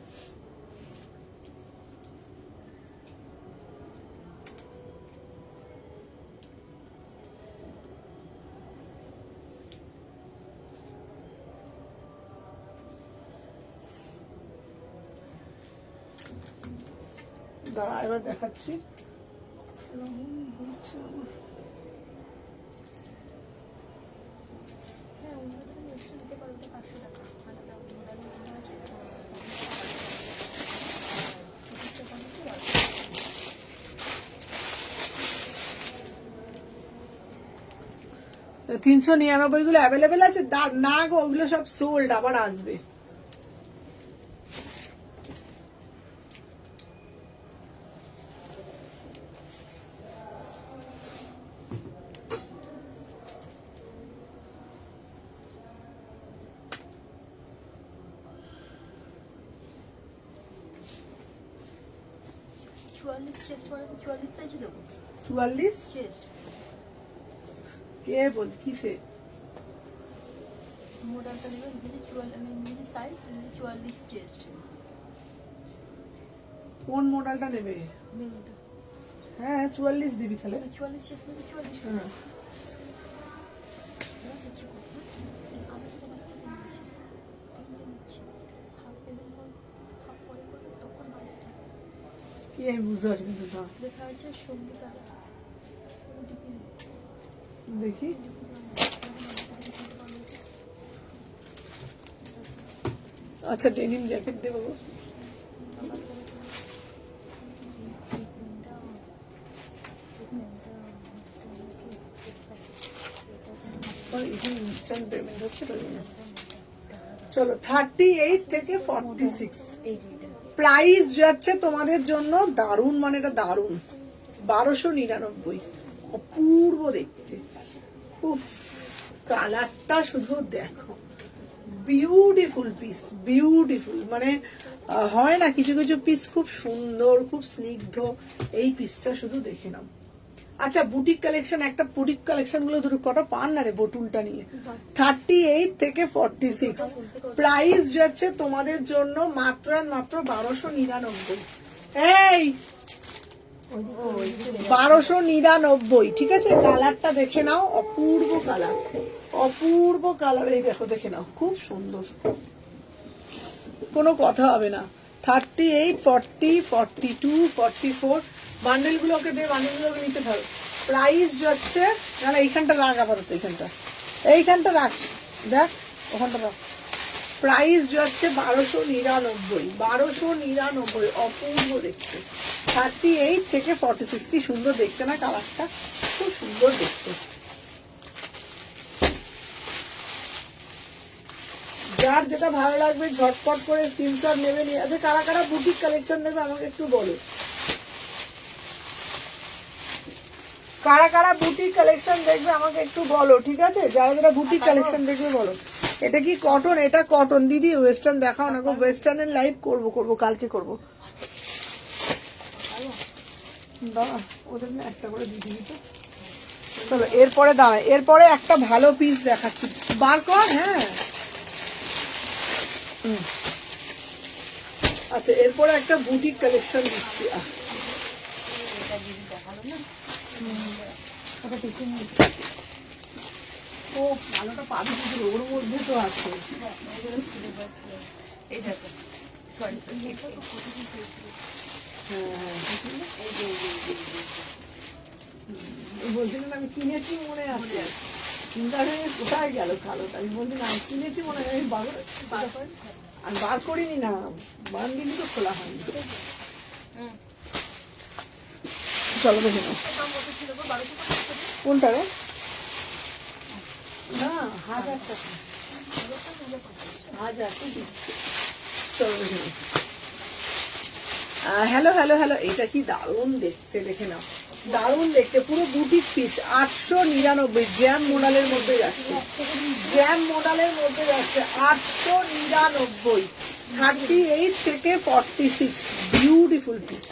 দাঁড়া এবার দেখাচ্ছি। হ্যাঁ, অন্য ধরনের এক্সট্রা দিতে পারো, 500 টাকা আলাদা মোডালে অন্য আছে। 25 টাকা মতো আছে। 399 গুলো অ্যাভেলেবেল আছে, না গো, ওগুলো সব সোল্ড, আবার আসবে। চেস্ট মানে 44 সাইজে দেবো 44 চেস্ট। কে বল কিসে? মোডালটা নেবে ইংরেজি 44, আমি ইংরেজি সাইজ, ইংরেজি 44 চেস্ট। কোন মডেলটা নেবে? মেরুনটা হ্যাঁ 44 দিবি তাহলে। 44 চেস্ট মানে 44। হ্যাঁ আমি তো তোমার থেকে নিয়েছি, তিনটে নিচ্ছি, হাফ পেলে হাফ পরে করবে, তখন বাড়িটা কি আমি বুঝতে পারছি কিন্তু, না লেখা আছে সঙ্গীতা দেখি। আচ্ছা ডেনিম জ্যাকেট দেবো। ইনস্ট্যান্ট পেমেন্ট হচ্ছে তো। চলো 38 থেকে 46 প্রাইস যাচ্ছে তোমাদের জন্য দারুণ, মানে এটা দারুণ, 1299, অপূর্ব দেখতে। উফ, কালারটা শুধু দেখো, বিউটিফুল পিস, বিউটিফুল, মানে হয় না কিছু কিছু পিস খুব সুন্দর, খুব স্নিগ্ধ, এই পিসটা শুধু দেখে নাও। আচ্ছা বুটিক কালেকশন, একটা বুটিক কালেকশন গুলো দুটো কটা পান না রে বটুলটা নিয়ে। 38 থেকে 46 প্রাইস যাচ্ছে তোমাদের জন্য মাত্র আর মাত্র 1299, এই 1299, ঠিক আছে। কালারটা দেখে নাও, অপূর্ব কালার, অপূর্ব কালার। এই দেখো, দেখে নাও, খুব সুন্দর, কোনো কথা হবে না। 38, 40, 42, 44 বান্ডেল গুলোকে দিয়ে, বান্ডেল গুলোকে নিচে ধরো। প্রাইস যাচ্ছে, না না এইখানটা রাখ আপাতত, এইখানটা রাখ, দেখ ওখানটা রাখ। প্রাইস যাচ্ছে 1299, 1299, অপূর্ব দেখতে। 38 থেকে 46, কি সুন্দর দেখতে না কালারটা, খুব সুন্দর দেখতে। যার যেটা ভালো লাগবে ঝটপট করে স্ক্রিনশট নেবে, নিয়ে আছে। কারা কারা বুটিক কালেকশন নেবে আমাকে একটু বলো, কারা কারা বুটিক কালেকশন দেখবে আমাকে একটু বলো, ঠিক আছে। যারা যারা বুটিক কালেকশন দেখবে বলো। এটা কি কটন? এটা কটন দিদি। ওয়েস্টার্ন দেখাও না গো, ওয়েস্টার্নের লাইভ করবো, কালকে করবো। দাঁড়া, ওদের না একটা করে দিয়ে দিবি তো। চলো এরপরে দাঁড়া, এরপরে একটা ভালো পিস দেখাচ্ছি, বার কর। হ্যাঁ, আচ্ছা, এরপরে একটা বুটিক কালেকশন দিচ্ছি। ও ভালোটা পাবি, ওর মধ্যে তো আছে। এই দেখো, সরি বলছিলেন আমি কিনেছি মনে আছে, চিন্তা ভেঙে কোথায় গেল কালোটা। আমি বলছি না, কিনেছি মনে হয়, আমি আর বার করিনি না, বান্ডিলই তো খোলা হয়নি। চলো দেখে নাও কোনটা রে। না, 1000 টাকা, 1000 তো দিচ্ছি। চলো দেখে নাও। হ্যালো হ্যালো হ্যালো, এটা কি দারুণ দেখতে, দেখে নাও, দারুণ দেখতে, পুরো বুটিক পিস। 899, জ্যাম মডেলের মধ্যে যাচ্ছে, জ্যাম মডেলের মধ্যে যাচ্ছে, 899, 38 থেকে 46, বিউটিফুল পিস।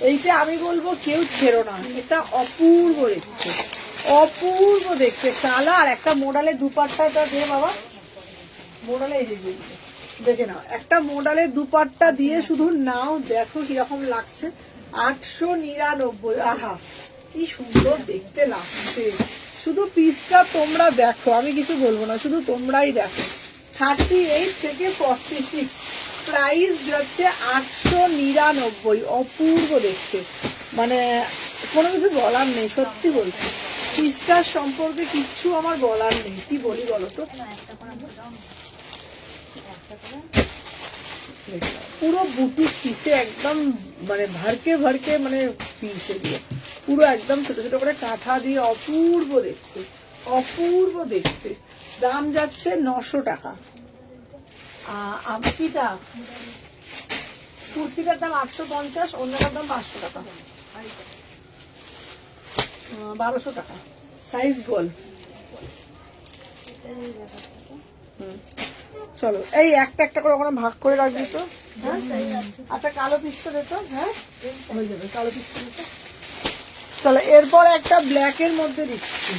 এইটা আমি বলবো কেউ ছেড়ো না, এটা অপূর্ব দেখতে, অপূর্ব দেখতে। কালার, একটা মডেলের দুপাট্টাটা দে বাবা, মডেলে এই যে দেখে নাও, একটা মডেলের দুপাট্টা দিয়ে শুধু নাও, দেখো কিরকম লাগছে। 899, আহা কি সুন্দর দেখতে লাগছে। শুধু পিসটা তোমরা দেখো, আমি কিছু বলবো না, শুধু তোমরাই দেখো। 38 থেকে 46, প্রাইস যাচ্ছে 899, অপূর্ব দেখতে, মানে কোনো কিছু বলার নেই, সত্যি বলছি। পিসটার সম্পর্কে কিচ্ছু আমার বলার নেই, কি বলি বলো তো। পুরো বুটিক পিসে একদম, মানে ভরকে ভরকে, মানে পিস এগুলো পুরো একদম ছোট ছোট করে কাঁথা দিয়ে, অপূর্ব দেখতে, অপূর্ব দেখতে। দাম যাচ্ছে 900 টাকা। আমকিটা কুর্তিটার দাম 850, অন্যটার দাম 500 টাকা, 1200 টাকা, সাইজ গোল। চলো এই একটা একটা করে ওখানে ভাগ করে রাখবি তো। হ্যাঁ, আচ্ছা কালো পিসটা দে তো। হ্যাঁ, হয়ে যাবে, কালো পিসটা দে তো। চলো এরপর একটা ব্ল্যাকের মধ্যে দিচ্ছি।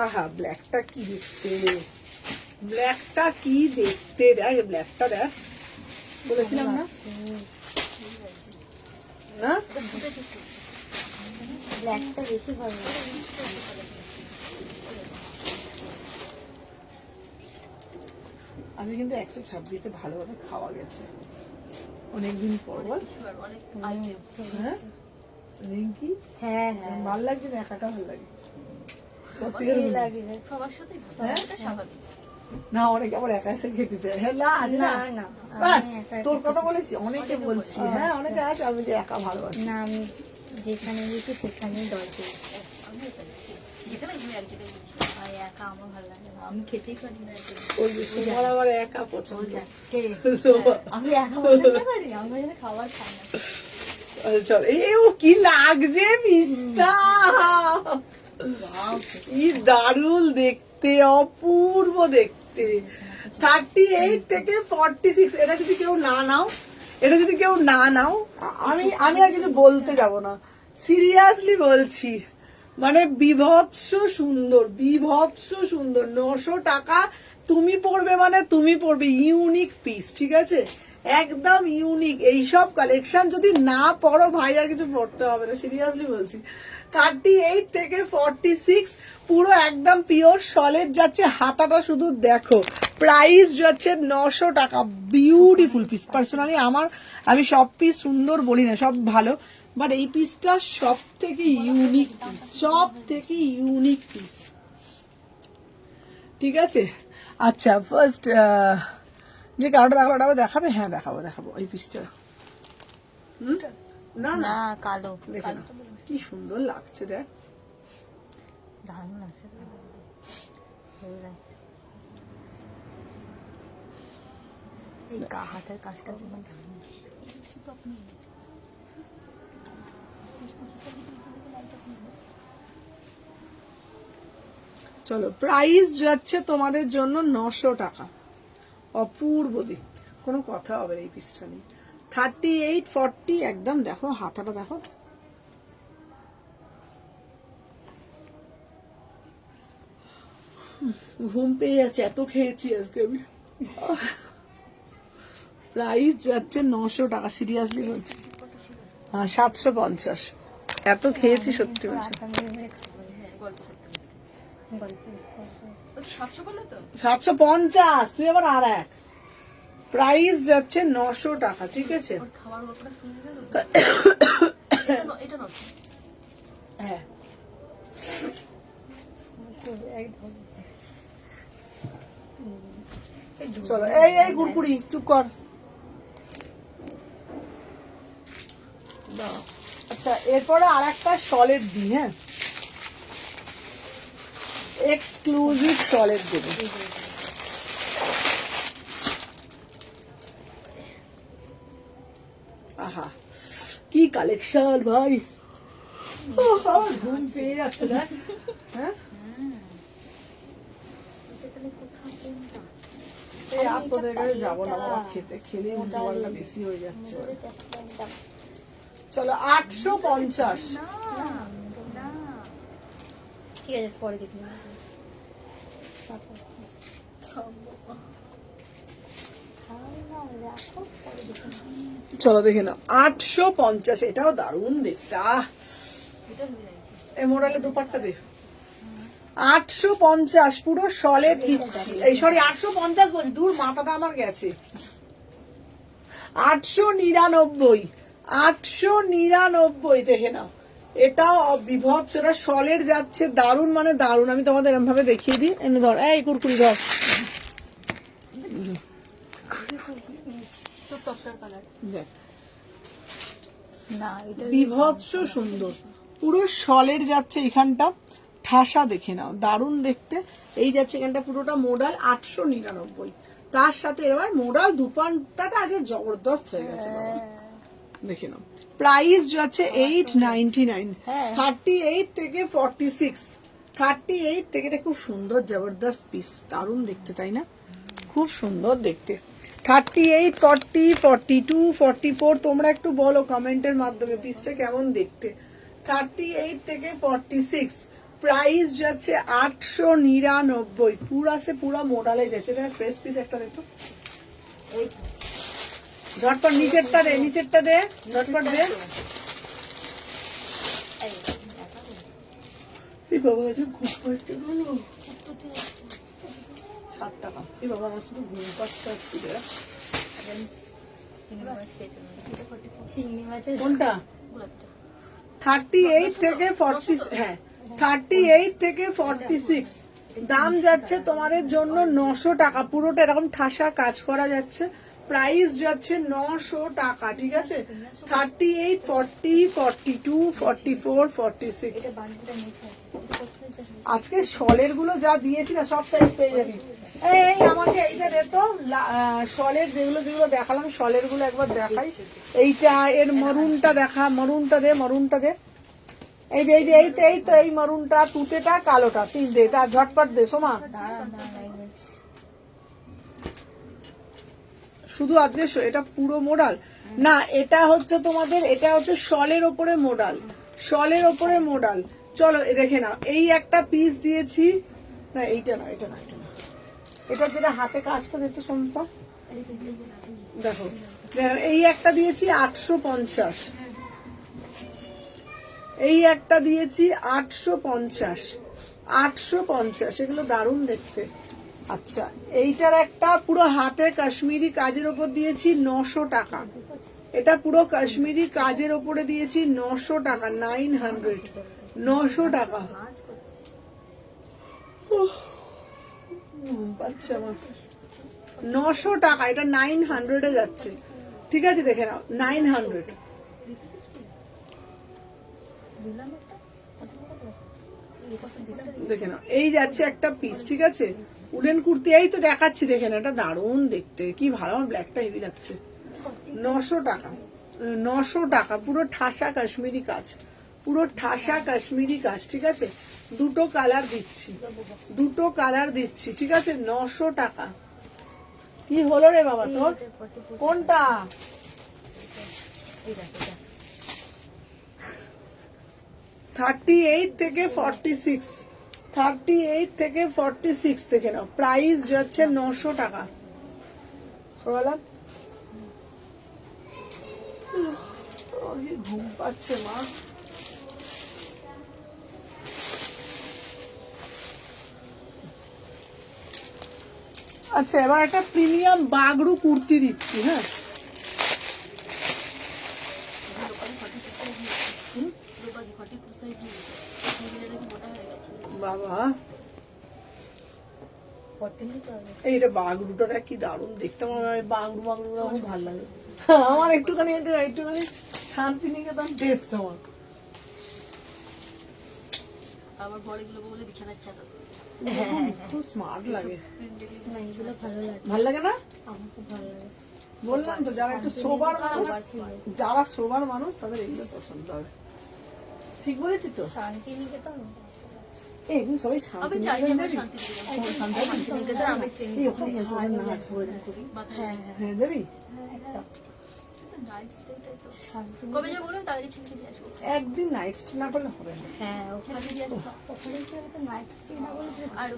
আহা, ব্ল্যাকটা কি দেখতে, ব্ল্যাকটা কি দেখতে, দেখ ব্ল্যাকটা দেখ, বলেছিলাম না না ব্ল্যাকটা বেশি ভালো। আমি কিন্তু 126-এ ভালোভাবে খাওয়া গেছে অনেকদিন পর। বল হ্যাঁ রিঙ্কি, হ্যাঁ হ্যাঁ, ভালো লাগছে না, একাটা ভালো লাগে সত্যি লাগে সবার সাথে স্বাভাবিক। না, অনেকে আবার একা একা খেতে চায়। হ্যাঁ, না আছে না, না তোর কথা বলেছি, অনেকে বলছি। হ্যাঁ, অনেকে আছে, আমি যে একা ভালোবাসি না, আমি যেখানে গেছি সেখানেই দরকার। একা আমার ভালো লাগে না, আমি খেতেই পারি না। ওই যে তোমার আবার একা পছন্দ। আমি একা বলতে পারি, আমি ওই জন্য খাবার খাই না। চল, ও কি লাগছে পিসটা, কি দারুণ দেখতে, অপূর্ব দেখতে। 38 থেকে 46, এটা যদি কেউ না নাও, এটা যদি কেউ না নাও, আমি আর কিছু বলতে যাব না, সিরিয়াসলি বলছি, মানে বিভৎস সুন্দর, বিভৎস সুন্দর। 900 টাকা তুমি পড়বে, মানে তুমি পড়বে ইউনিক পিস, ঠিক আছে, একদম ইউনিক। এইসব কালেকশন যদি না পড়ো ভাই আর কিছু পড়তে হবে না, সিরিয়াসলি বলছি। 38 থেকে 46 পুরো একদম পিওর সলিড যাচ্ছে। হাতাটা শুধু দেখো, প্রাইস যাচ্ছে 900 টাকা। Beautiful piece. পার্সোনালি আমি সব পিস সুন্দর বলি না, সব ভালো, বাট এই পিসটা সব থেকে ইউনিক পিস, সব থেকে ইউনিক পিস, ঠিক আছে। আচ্ছা, ফার্স্ট যে কালারটা দেখাবো ওটা আবার দেখাবে? হ্যাঁ দেখাবো এই পিসটা। না না না কালো দেখে না, কি সুন্দর লাগছে দেখ। দারুণ আছে, হেভি লাগছে। এই হাতের কাজটা যেমন চলো, প্রাইস যাচ্ছে তোমাদের জন্য 900 টাকা। অপূর্ব দেখতে, কোনো কথা হবে না এই পিসটা নিয়ে। 38, 40 একদম। দেখো হাতাটা দেখো, ঘুম পেয়ে যাচ্ছে, এত খেয়েছি আজকে আমি। প্রাইস যাচ্ছে 900 টাকা, সিরিয়াসলি বলছি। 750, এত খেয়েছি সত্যি বলছি। 750, তুই আবার আর এক। প্রাইস যাচ্ছে 900 টাকা, ঠিক আছে। হ্যাঁ, চলো এই গুড়কুড়ি চুপ কর। আচ্ছা, এরপরে আর একটা সলিড দিই। হ্যাঁ, এক্সক্লুসিভ সলিড দেবো। আহা, কি কালেকশন ভাই। ঘুম পেয়ে যাচ্ছে না। হ্যাঁ, এই আর তোদের কাছে যাবো না বাবা, খেলে উল্টোপাল্টা বেশি হয়ে যাচ্ছে। চলো 850। ঠিক আছে, পরে দেখি। চলো দেখে নাও, 850। এটাও দারুণ দেখতে। এই মোড়ালে দুপাট্টা দে। 850 পুরো সলিড দিচ্ছি। এই সরি 850 বলছি, দূর মাথাটা আমার গেছে। 899, 899 দেখে নাও। এটাও বিভৎস, এটা সলিড যাচ্ছে, দারুণ মানে দারুণ। আমি তোমাদের এরকম ভাবে দেখিয়ে দিই। এনে ধর, এই কুরকুরি ধর। দেখ, না এটা বিভৎস সুন্দর, পুরো সলিড যাচ্ছে। এখানটা ঠাসা দেখে নাও, দারুণ দেখতে। এই যাচ্ছে এখানটা পুরোটা মোডাল 899। তার সাথে এবার মোডাল দুপাট্টাটা আজ জবরদস্ত হয়ে গেছে বাবা। দেখে নাও, প্রাইস যাচ্ছে 899। 38 থেকে 46, 38 থেকে। এটা খুব সুন্দর জবরদস্ত পিস, দারুণ দেখতে, তাই না? খুব সুন্দর দেখতে। 38, 40, 42, 44 তোমরা একটু বলো কমেন্টের মাধ্যমে পিসটা কেমন দেখতে। 38 থেকে 46, প্রাইস যাচ্ছে 899। পুরা মোডালে যাচ্ছে। এটা ফ্রেশ পিস একটা দেখো। এই ঝটপট নিচেরটা দে ঝটপট দে। এই বাবা, ঘুম পাচ্ছে বলো। 7 টাকা। এই বাবা, আমার শুধু ঘুম পাচ্ছে আজকে। চিংড়ি মাছের কোনটা? 38 থেকে 40, হ্যাঁ 38 থেকে 46। দাম যাচ্ছে তোমাদের জন্য 900 টাকা। পুরোটা এরকম ঠাসা কাজ করা যাচ্ছে। প্রাইস যাচ্ছে 900 টাকা, ঠিক আছে। 38, 40, 42, 44, 46। আজকে শলের গুলো যা দিয়েছি না, সব সাইজ পেয়ে যাবি। এই আমাকে এইটা দে তো, শলের যেগুলো দেখালাম, শলের গুলো একবার দেখাই। এইটা এর মরুনটা দেখা, মরুনটা দে। এই যে এই তো এই মরুনটা, তুতেটা, কালোটা, 3 দে। তা ঝটপট দে সোমা। শুধু আজকে এটা পুরো মোডাল না, এটা হচ্ছে তোমাদের, এটা হচ্ছে শলের ওপরে মোডাল, শলের ওপরে মোডাল। চলো দেখে নাও, এই একটা পিস দিয়েছি, না এইটা না, এটা না, এটা না, এটা যেটা হাতে কাজটা দেখতে সম্পা, দেখো এই একটা দিয়েছি 850, এই একটা দিয়েছি 850, 850, এগুলো দারুণ দেখতে। আচ্ছা এইটার একটা পুরো হাতে কাশ্মীরি কাজের ওপর দিয়েছি 900 টাকা, এটা পুরো কাশ্মীরি কাজের ওপরে দিয়েছি 900 টাকা, 900, 900 টাকা। আচ্ছা 900 টাকা, এটা 900 এ যাচ্ছে, ঠিক আছে দেখে নাও 900। দেখে নাও এই যাচ্ছে একটা পিস, ঠিক আছে উলেন কুর্তি, এই তো দেখাচ্ছি দেখে না, এটা দারুণ দেখতে, কি ভালো, আমার ব্ল্যাকটা হেভি লাগছে। 900 টাকা, 900 টাকা, পুরো ঠাসা কাশ্মীরি কাজ, পুরো ঠাসা কাশ্মীরি কাজ, ঠিক আছে দুটো কালার দিচ্ছি, দুটো কালার দিচ্ছি, ঠিক আছে 900 টাকা। কি হলো রে বাবা তোর, কোনটা? 38 থেকে 46, 38 থেকে 46 দেখে নাও, প্রাইস যাচ্ছে 900 টাকা। বললাম ঘুম পাচ্ছে মা। আচ্ছা এবার একটা প্রিমিয়াম বাগড়ু কুর্তি দিচ্ছি, হ্যাঁ বাবা, এইটা বাগড়ুটা দেখ কি দারুণ দেখতে, আমার বাগড়ু বাগড়ু খুব ভালো লাগে, আমার একটুখানি একটুখানি শান্তিনিকেতন টেস্ট আমার। আমার বড় এগুলো বলে বিছানার চাদর খুব স্মার্ট লাগে, না এগুলো ভালো লাগে, ভাল লাগে না? আমার খুব ভালো লাগে। বললাম তো যারা একটু সোবার মানুষ, যারা সোবার মানুষ তাদের এইগুলো পছন্দ হবে, ঠিক বলেছি তো? শান্তিনিকেতন এগুলো সবাই আমি চাই শান্তিনিকেতন আমার দেবি? শান্তিনিকেতন আমি চিনি। এই ওখানে গান নাচ হয় না করি। হ্যাঁ হ্যাঁ দেবি? নাইট স্টেটাই তো কবে যা বলুন তার আগে ছেলেকে দিয়ে আসবো। একদিন নাইট স্টে না করলে হবে না। হ্যাঁ ছেলেকে দিয়ে আসবো। ওখানে কি তো নাইট স্টে না বলে আর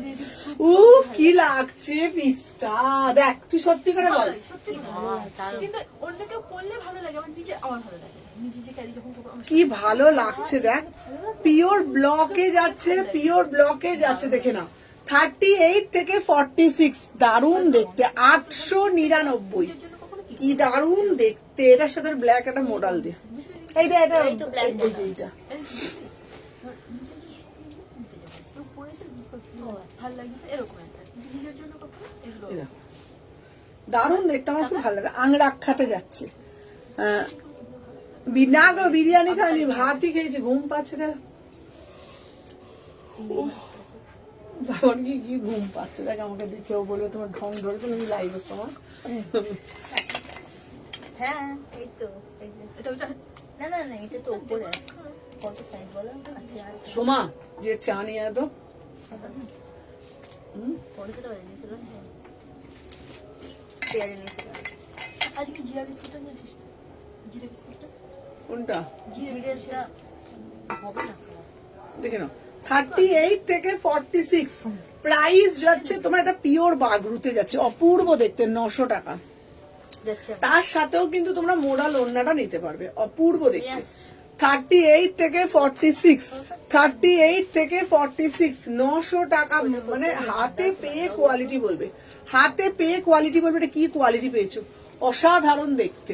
লেডিস উফ কি লাগছে পিসটা, দেখ তুই সত্যি করে বল। সত্যি ভালো লাগে। কিন্তু অন্য কেউ পরলে ভালো লাগে, আমার নিজে আমার ভালো লাগে, নিজে যে ক্যারি যখন করবো আমার কি ভালো লাগছে দেখ, পিওর ব্লকে যাচ্ছে, পিওর ব্লকে যাচ্ছে দেখে না। 38 থেকে 46 দারুণ দেখতে, 899 কি দারুণ দেখতে, এটার সাথে ব্ল্যাক একটা মডেল দিয়ে, এইটা এটা এইটা কেউ পরেছে ভালো লাগে এরকম একটা নিজের জন্য কখনো এগুলো এই দেখো, দারুণ দেখতে, আমার খুব ভালো লাগে। আংরাক্ষাতে যাচ্ছে, না গো বিরিয়ানি খাইনি, ভাতই খেয়েছি, ঘুম পাচ্ছে না বাবার, কি কি ঘুম পাচ্ছে দেখ, আমাকে দেখেও বলবে তোমার ঢং ধরেছে আমি লাইভের সময়। হ্যাঁ এই তো এই যে এটা ওটা না না না এটা তো উপরে আছে কত সাইজ বলো আচ্ছা আচ্ছা সোমা যে চা নিয়ে এত পরে তো নিয়েছিল পেয়ারে নিয়েছিল আজকে জিরা বিস্কুটটা নিয়ে আসিস না জিরা বিস্কুটটা কোনটা জিরাটা হবে না দেখে নাও। 38 থেকে 46 প্রাইস যাচ্ছে তোমার, এটা পিওর বাগরুতে যাচ্ছে, অপূর্ব দেখতে, 900 টাকা। যাচ্ছে তার সাথেও কিন্তু তোমরা মোড়াল ওড়নাটা নিতে পারবে, অপূর্ব দেখতে। 38 থেকে 46, 38 থেকে 46, 900 টাকা, মানে হাতে পেয়ে কোয়ালিটি বলবে, হাতে পেয়ে কোয়ালিটি বলবে, এটা কি কোয়ালিটি পেয়েছো, অসাধারণ দেখতে।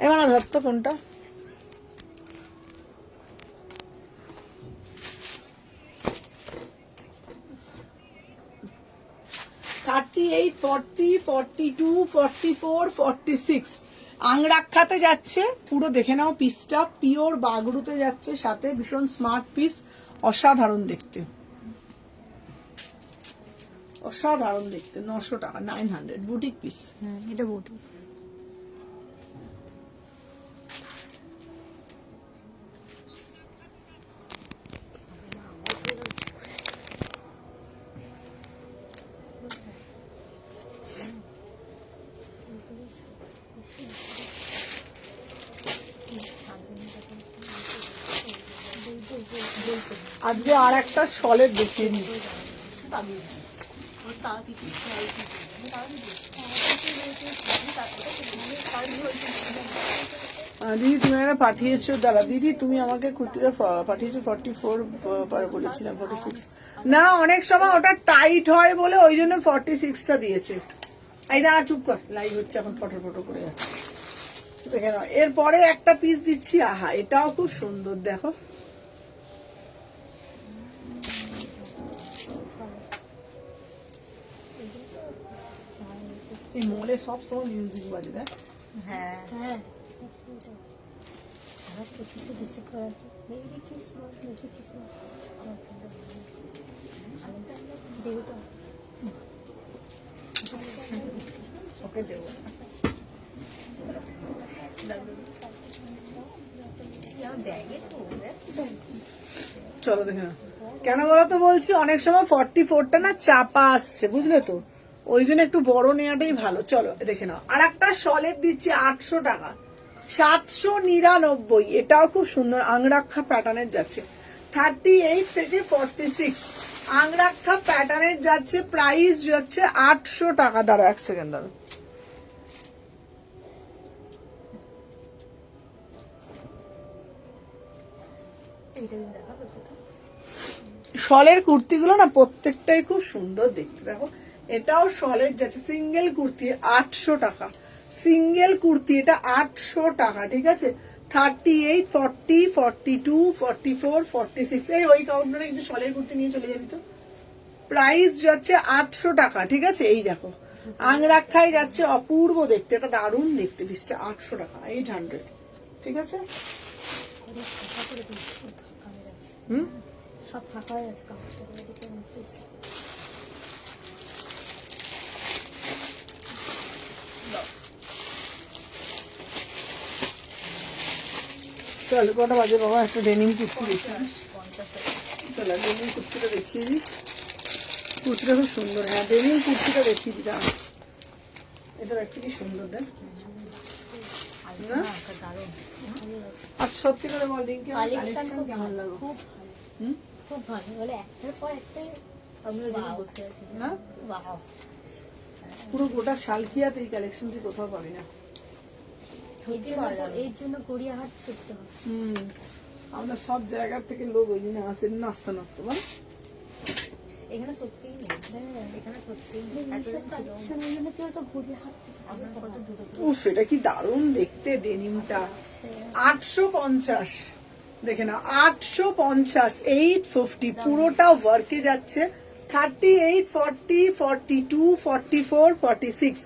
এবার ধর তো কোনটা, আংরাক্ষাতে যাচ্ছে, পুরো দেখে নাও পিসটা, পিওর বাগরুতে যাচ্ছে, সাথে ভীষণ স্মার্ট পিস, অসাধারণ দেখতে, অসাধারণ দেখতে, 900 টাকা, 900 বুটিক পিস। হ্যাঁ এটা বলতো আজকে আর একটা সলের দেখিয়ে দিই। দিদি তুমি একটা পাঠিয়েছো, দাঁড়া দিদি তুমি আমাকে কুর্তিটা পাঠিয়েছো 44 বলেছিলাম 46 না, অনেক সময় ওটা টাইট হয় বলে ওই জন্য 46টা দিয়েছে। এই দাঁড়া চুপ কর, লাইভ হচ্ছে এখন, ফটো ফটো করে যাচ্ছে। দেখে নাও, এরপরে একটা পিস দিচ্ছি, আহা এটাও খুব সুন্দর দেখো। এই মলে সব সময় মিউজিক বাজে দেখ। হ্যাঁ হ্যাঁ আমার 25 December merry Christmas merry Christmas আমার সঙ্গে ভালো দেবো তো ওকে দেবো। চলো দেখে নাও। কেন বলো তো বলছি, অনেক সময় 44টা না চাপা আসছে, বুঝলে তো, ওই জন্য একটু বড় নেওয়াটাই ভালো। চলো দেখে নাও, আর একটা সলের দিচ্ছি 800 টাকা, 799। এটাও খুব সুন্দর আংরাক্ষা প্যাটার্নের যাচ্ছে, 38 থেকে 46 আংরাক্ষা প্যাটার্নের যাচ্ছে, প্রাইস যাচ্ছে 800 টাকা। দাঁড়া এক সেকেন্ড দাঁড়া, শলের কুর্তিগুলো না প্রত্যেকটাই খুব সুন্দর দেখতে। দেখো এটাও শলের যাচ্ছে, সিঙ্গেল কুর্তি 800 টাকা, সিঙ্গেল কুর্তি এটা 800 টাকা, ঠিক আছে। 38, 40, 42, 44, 46 এই ওই কাউন্টারে কিন্তু শলের কুর্তি নিয়ে চলে যাবি তো। প্রাইস যাচ্ছে 800 টাকা, ঠিক আছে। এই দেখো আংরাক্ষায় যাচ্ছে, অপূর্ব দেখতে, এটা দারুণ দেখতে, পিসটা 800 টাকা, 800, ঠিক আছে। হুম, সব ফাঁকা হয়ে আছে কাগজটা করে দিকে প্লিজ। চল কটা বাজে বাবা, একটা ডেনিম কুর্তি দেখিয়ে দিস। চল ডেনিম কুর্তিটা দেখিয়ে দিস, কুর্তিটা খুব সুন্দর। হ্যাঁ ডেনিম কুর্তিটা দেখিয়ে দিস, এটা দেখতে কি সুন্দর দেখ না। আর সত্যি করে বল রিঙ্কি, আমার কালেকশন কালেকশন খুব কেমন ভালো, লাগলো? খুব হুম? খুব ভালো, বলে একটার পর একটা আমিও দেখে বসে আছি। না বাহ। পুরো গোটা শালকিয়াতে এই কালেকশন তুই কোথাও পাবি না। এর জন্য গড়িয়াহাট ছুটতে হবে। হুম, আমরা সব জায়গার থেকে লোক ওই জন্য আসেন নাস্তা নাস্তা বল। এখানে সত্যিই নেই, এখানে সত্যিই নেই। এইসব কালেকশনের জন্য কেউ তো গড়িয়াহাট আমরা কত দূরে উফ এটা কি দারুণ দেখতে ডেনিমটা। 850 দেখে না, 850, 850 পুরোটা ওয়ার্কে যাচ্ছে। 38, 40, 42, 44, 46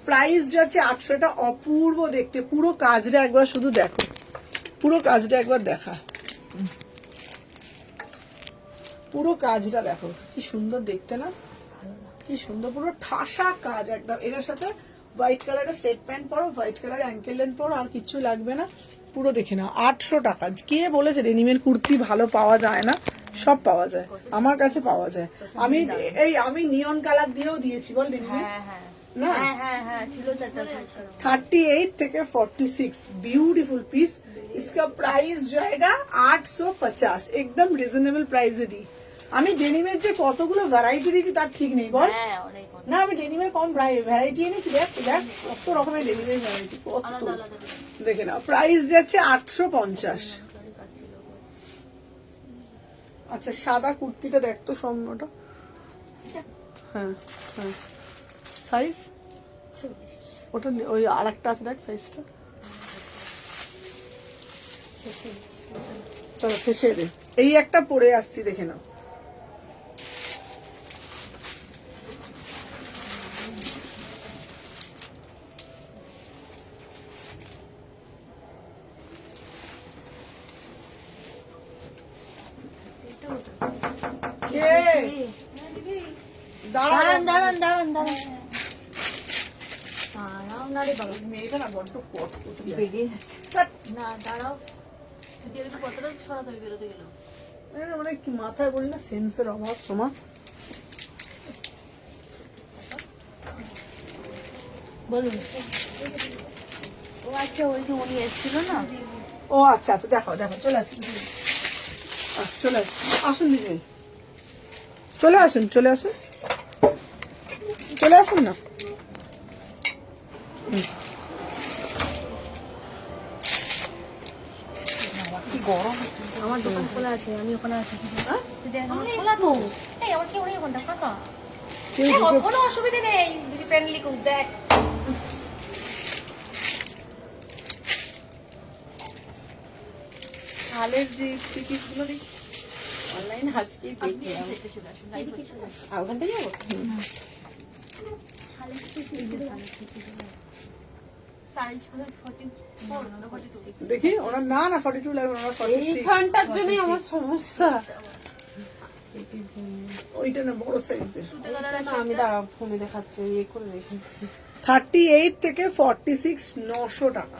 প্রাইস যাচ্ছে 800। এটা অপূর্ব দেখতে, পুরো কাজটা একবার শুধু দেখো, পুরো কাজটা একবার দেখা, পুরো কাজটা দেখো কি সুন্দর দেখতে না, কি সুন্দর পুরো ঠাসা কাজ একদম। এর সাথে হোয়াইট কালারের স্ট্রেট প্যান্ট পরো, হোয়াইট কালারের অ্যাঙ্কেল লেন্থ পরো, আর কিছু লাগবে না। পুরো দেখে নাও 800 টাকা। কে বলেছে ডেনিমের কুর্তি ভালো পাওয়া যায় না? সব পাওয়া যায়, আমার কাছে পাওয়া যায়। আমি নিয়ন কালার দিয়েও দিয়েছি বল ডেনিমে না। হ্যাঁ ছিল তো একটা 38 থেকে 46 ब्यूटीफुल पीस। इसका प्राइस जाएगा 850, एकदम रिजनेबल प्राइस दी। আমি ডেনিমের যে কতগুলো ভ্যারাইটি দিয়েছি তার ঠিক নেই বল। হ্যাঁ অনেক না আমি ডেনিমের কম ভ্যারাইটি এনেছি, দেখ দেখ কত রকমের ডেনিমের ভ্যারাইটি, কত দেখে না। প্রাইস যাচ্ছে 850। আচ্ছা সাদা কুর্তিটা দেখ তো সম্পূর্ণটা। হ্যাঁ হ্যাঁ সাইজ 40 ওটা ওই আর একটা আছে দেখ সাইজটা। 46 চলো শেষে দে, এই একটা পরে আসছি দেখে নাও। দাঁড়ান দাঁড়ান দাঁড়ান দাঁড়ান দাঁড়াও না রে বাবা, মেয়েটা না বড্ড কট না দাঁড়াও। কতটা সরাতে হবে বেরোতে গেল। মানে কি মাথায় বলি না সেন্সের অভাব সোমা। বলুন। ও আচ্ছা ওই যে উনি এসেছিল না, ও আচ্ছা আচ্ছা দেখো দেখো চলে আসি। চলে আসুন, আসুন দিদি, চলে আসুন, চলে আসুন, চলে আসুন না। আমার দোকান খোলা আছে, আমি ওখানে আছি। আমার খোলা তো, এই আমার কেউ নেই ওখানটা, ফাঁকা। কেউ এই, ঢুকে- কোনো অসুবিধা নেই, যদি ফ্রেন্ডলি খুব দেখ। শালের যে টিকিট গুলো দেখছি অনলাইনে আজকেই দেখি আমি। আর ওখানটা যাবো? সাইজ কোথায় 44 না 42? দেখি ওনার না না 42 লাগবে, ওনার 46। এইখানটার জন্যই আমার সমস্যা। ওইটা না বড় সাইজ দে। তুতে কালার আছে না, আমি দাঁড়াও, ফোনে দেখাচ্ছে, ইয়ে করে রেখেছি। 38 থেকে 46 900 টাকা।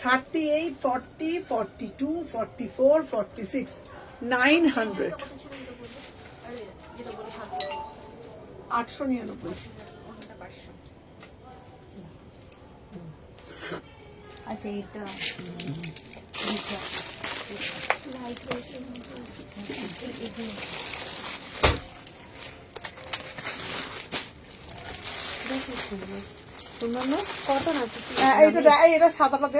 38, 40, 42, 44, 46 900। 899। আচ্ছা এটা লাইট সুন্দর না? কটন আছে কি? হ্যাঁ, এইটা এটা সাদাটাতে।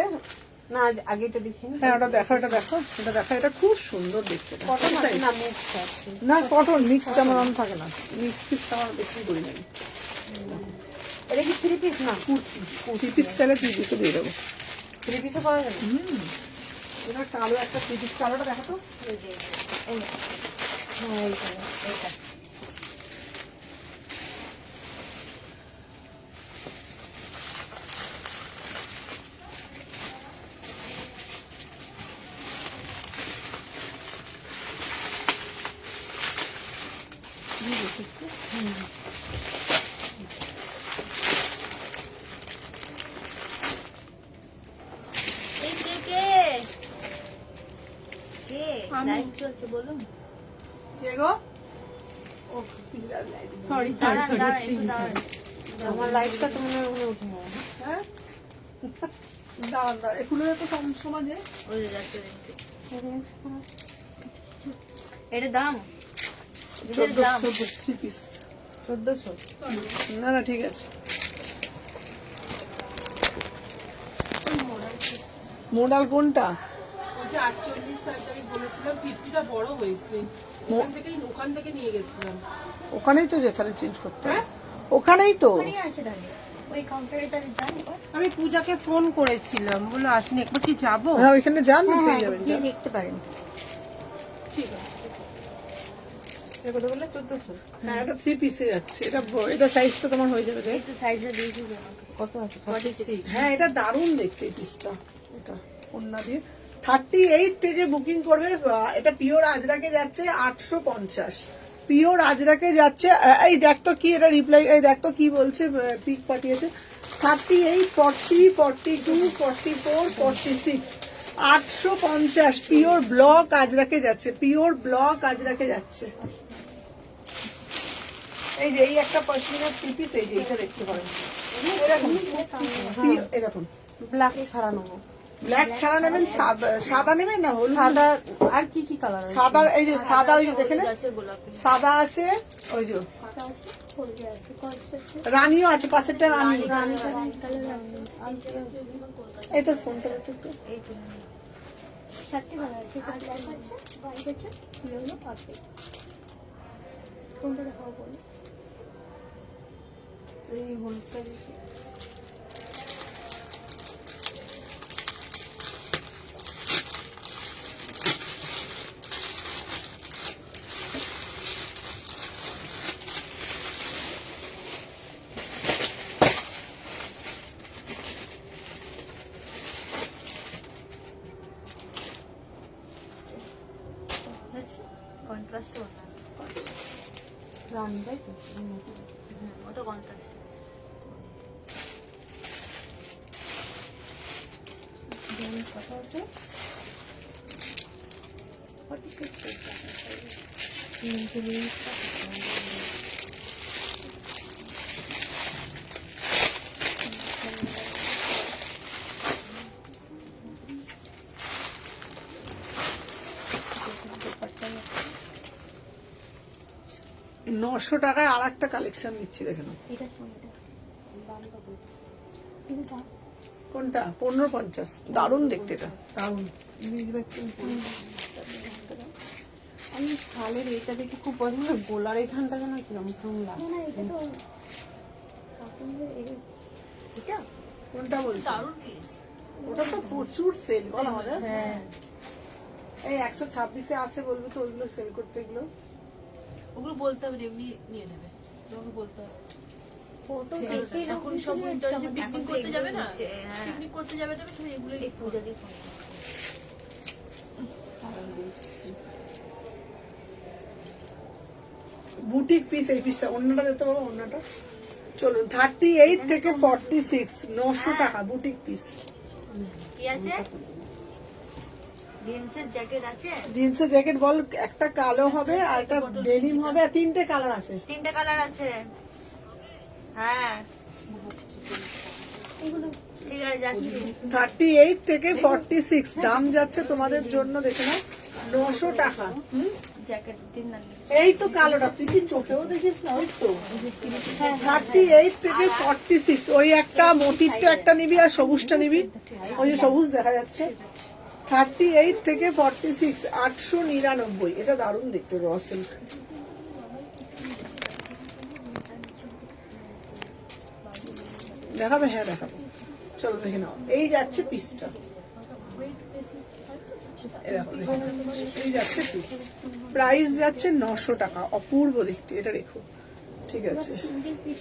না, আগে এটা দেখি। হ্যাঁ, ওটা দেখো, এটা দেখো, এটা দেখো, এটা খুব সুন্দর দেখতে। কটন আছে না, মিক্স আছে। না কটন মিক্সড আমার অন থাকে না, মিক্সড ফিক্সড আমার বিক্রি করি না। এটা কি 3 পিস না? 3 পিস চাইলে 3 পিসও দিয়ে দেবো। 3 পিসে পাওয়া যাবে? এটা কালো একটা 3 পিস, কালোটা দেখো তো। হ্যাঁ, এইটা, এইটা। এই কে লাইভ চলছে বলুন। কে গো? ও পিলার লাইট। সরি, দাঁড়ান দাঁড়ান একটু দাঁড়ান। আমার লাইটটা তো মনে হয় ওখানে উঠে যাবে। হ্যাঁ? দাঁড়ান, দাঁড়ান, এগুলো তো কম সমাজে। ওই যে যাচ্ছে দেখতে। এটার দাম? এটার দাম 3 পিস। 1400। না না ঠিক আছে। মোডাল কোনটা? ওই যে 48 সাইজ আমি বলেছিলাম 50টা বড় হয়েছে, ওখান থেকে নিয়ে গেছিলাম। ওখানেই তো যে তাহলে চেঞ্জ করতে হবে। ওখানেই তো। ওখানেই আছে তাহলে ওই কাউন্টারে তাহলে যান এবার। আমি পূজাকে ফোন করেছিলাম, বললো আসেনি, একবার কি যাবো? হ্যাঁ, ওইখানে যান, পেয়ে যাবেন। গিয়ে দেখতে পারেন। ঠিক আছে। এটা কত বললে? 1400। হ্যাঁ, এটা 3 পিসে যাচ্ছে। এটা সাইজটা তোমার হয়ে যাবে যে। একটু সাইজটা দিয়ে দিবেন আমাকে। কত আছে? 46। হ্যাঁ, এটা দারুণ দেখতে এই পিসটা। এটা ওন্না দিয়ে 38 থেকে বুকিং করবে। এটা পিওর আজরাকে যাচ্ছে 850। পিওর আজরাকে যাচ্ছে। এই দেখ তো কি এটা রিপ্লাই, এই দেখ তো কি বলছে, পিক পাঠিয়েছে। 38, 40, 42, 44, 46 850। পিওর ব্লক আজরাকে যাচ্ছে, পিওর ব্লক আজরাকে যাচ্ছে। এই যে এই একটা পশমিনার 3 পিস, এই যে এইটা দেখতে পারেন। এরকম এরকম ব্ল্যাক ছাড়া নেবো। ব্ল্যাক ছাড়া নেবেন, সাদা নেবেন না হলুদ? সাদা আর কি কি কালার আছে? সাদা, এই যে সাদা, ওই যে দেখেন আছে গোলাপি। সাদা আছে, ওই যে সাদা আছে, হলদে আছে, কলসে আছে। রানীও আছে, পাশেরটা রানী। রানী কালার রানী। এই তোর ফোনটা একটু একটু। এই তো রানী। 4টে কালার আছে, একটা ব্ল্যাক আছে, হোয়াইট আছে, ইয়েলো, পার্পল। কোনটা দেখাবো বলো? এই হলুদটা বেশি। কন্ট্রাস্ট রানী, তাই তো? ওটা কন্ট্রাস্ট। কত আছে? 46 দুপাট্টা 900 টাকায় আর একটা কালেকশন দিচ্ছি, দেখে নাও। এটা কোনটা দাম কত? কিন্তু দাম কোনটা? 1550। দারুণ দেখতে এটা, দারুণ। আমি শালের এটা দেখে খুব পছন্দ, গোলার এখানটা যেন কিরম কিরম না লাগে। না এটা তো কাপড়ের এটা কোনটা বলছো? দারুণ পিস। ওটা তো প্রচুর সেল বল আমাদের। হ্যাঁ এই 126-এ আছে বলবি তো ওইগুলো সেল করতে, এগুলো ওগুলো বলতে হবে না, এমনি নিয়ে নেবে, তোমাকে বলতে হবে। ফটো ঠিক আছে, দেখে এখন সব পিকনিক করতে যাবে না, পিকনিক করতে যাবে না, তুমি এগুলো এই পূজা দিয়ে বুটিক পিস, এই পিসটা অন্যটা দিতে পারবো, অন্যটা চলুন। 38 থেকে 46, 900 টাকা বুটিক পিস। কি আছে? জিন্সের জ্যাকেট আছে, জিন্সের জ্যাকেট বল, একটা কালো হবে আর একটা ডেনিম হবে, আর 3টে কালার আছে। 3টে কালার আছে। হ্যাঁ এগুলো ঠিক আছে, যাচ্ছি। 38 থেকে 46 দাম যাচ্ছে তোমাদের জন্য, দেখে নাও, 900 টাকা। জ্যাকেট দিন না, এই তো কালোটা, তুই কি চোখেও দেখিস না? ওই তো 38 থেকে 46, ওই একটা মোটিরটা একটা নিবি আর সবুজটা নিবি, ওই যে সবুজ দেখা যাচ্ছে। 38 থেকে 46, 899। এটা দারুণ দেখতে, র সিল্ক। দেখাবে? হ্যাঁ দেখাবো, চলো দেখে নাও। এই যাচ্ছে পিসটা, এই দেখো, দেখো। এই যাচ্ছে পিস, প্রাইস যাচ্ছে 900 টাকা। অপূর্ব দেখতে, এটা রেখো, ঠিক আছে। সিঙ্গেল পিস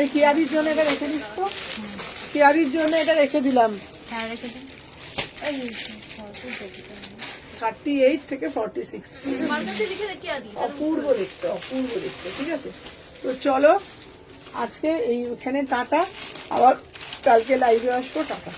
এই কিয়ারির জন্য এটা রেখে দিস তো, কিয়ারির জন্য এটা রেখে দিলাম। হ্যাঁ রেখে দিন। 38 থেকে 46, আমার কাছে লিখে রেখে আদি। অপূর্ব দেখতে, অপূর্ব দেখতে, ঠিক আছে। তো চলো আজকে এইখানে টাটা, আবার কালকে লাইভে আসবো, টাটা।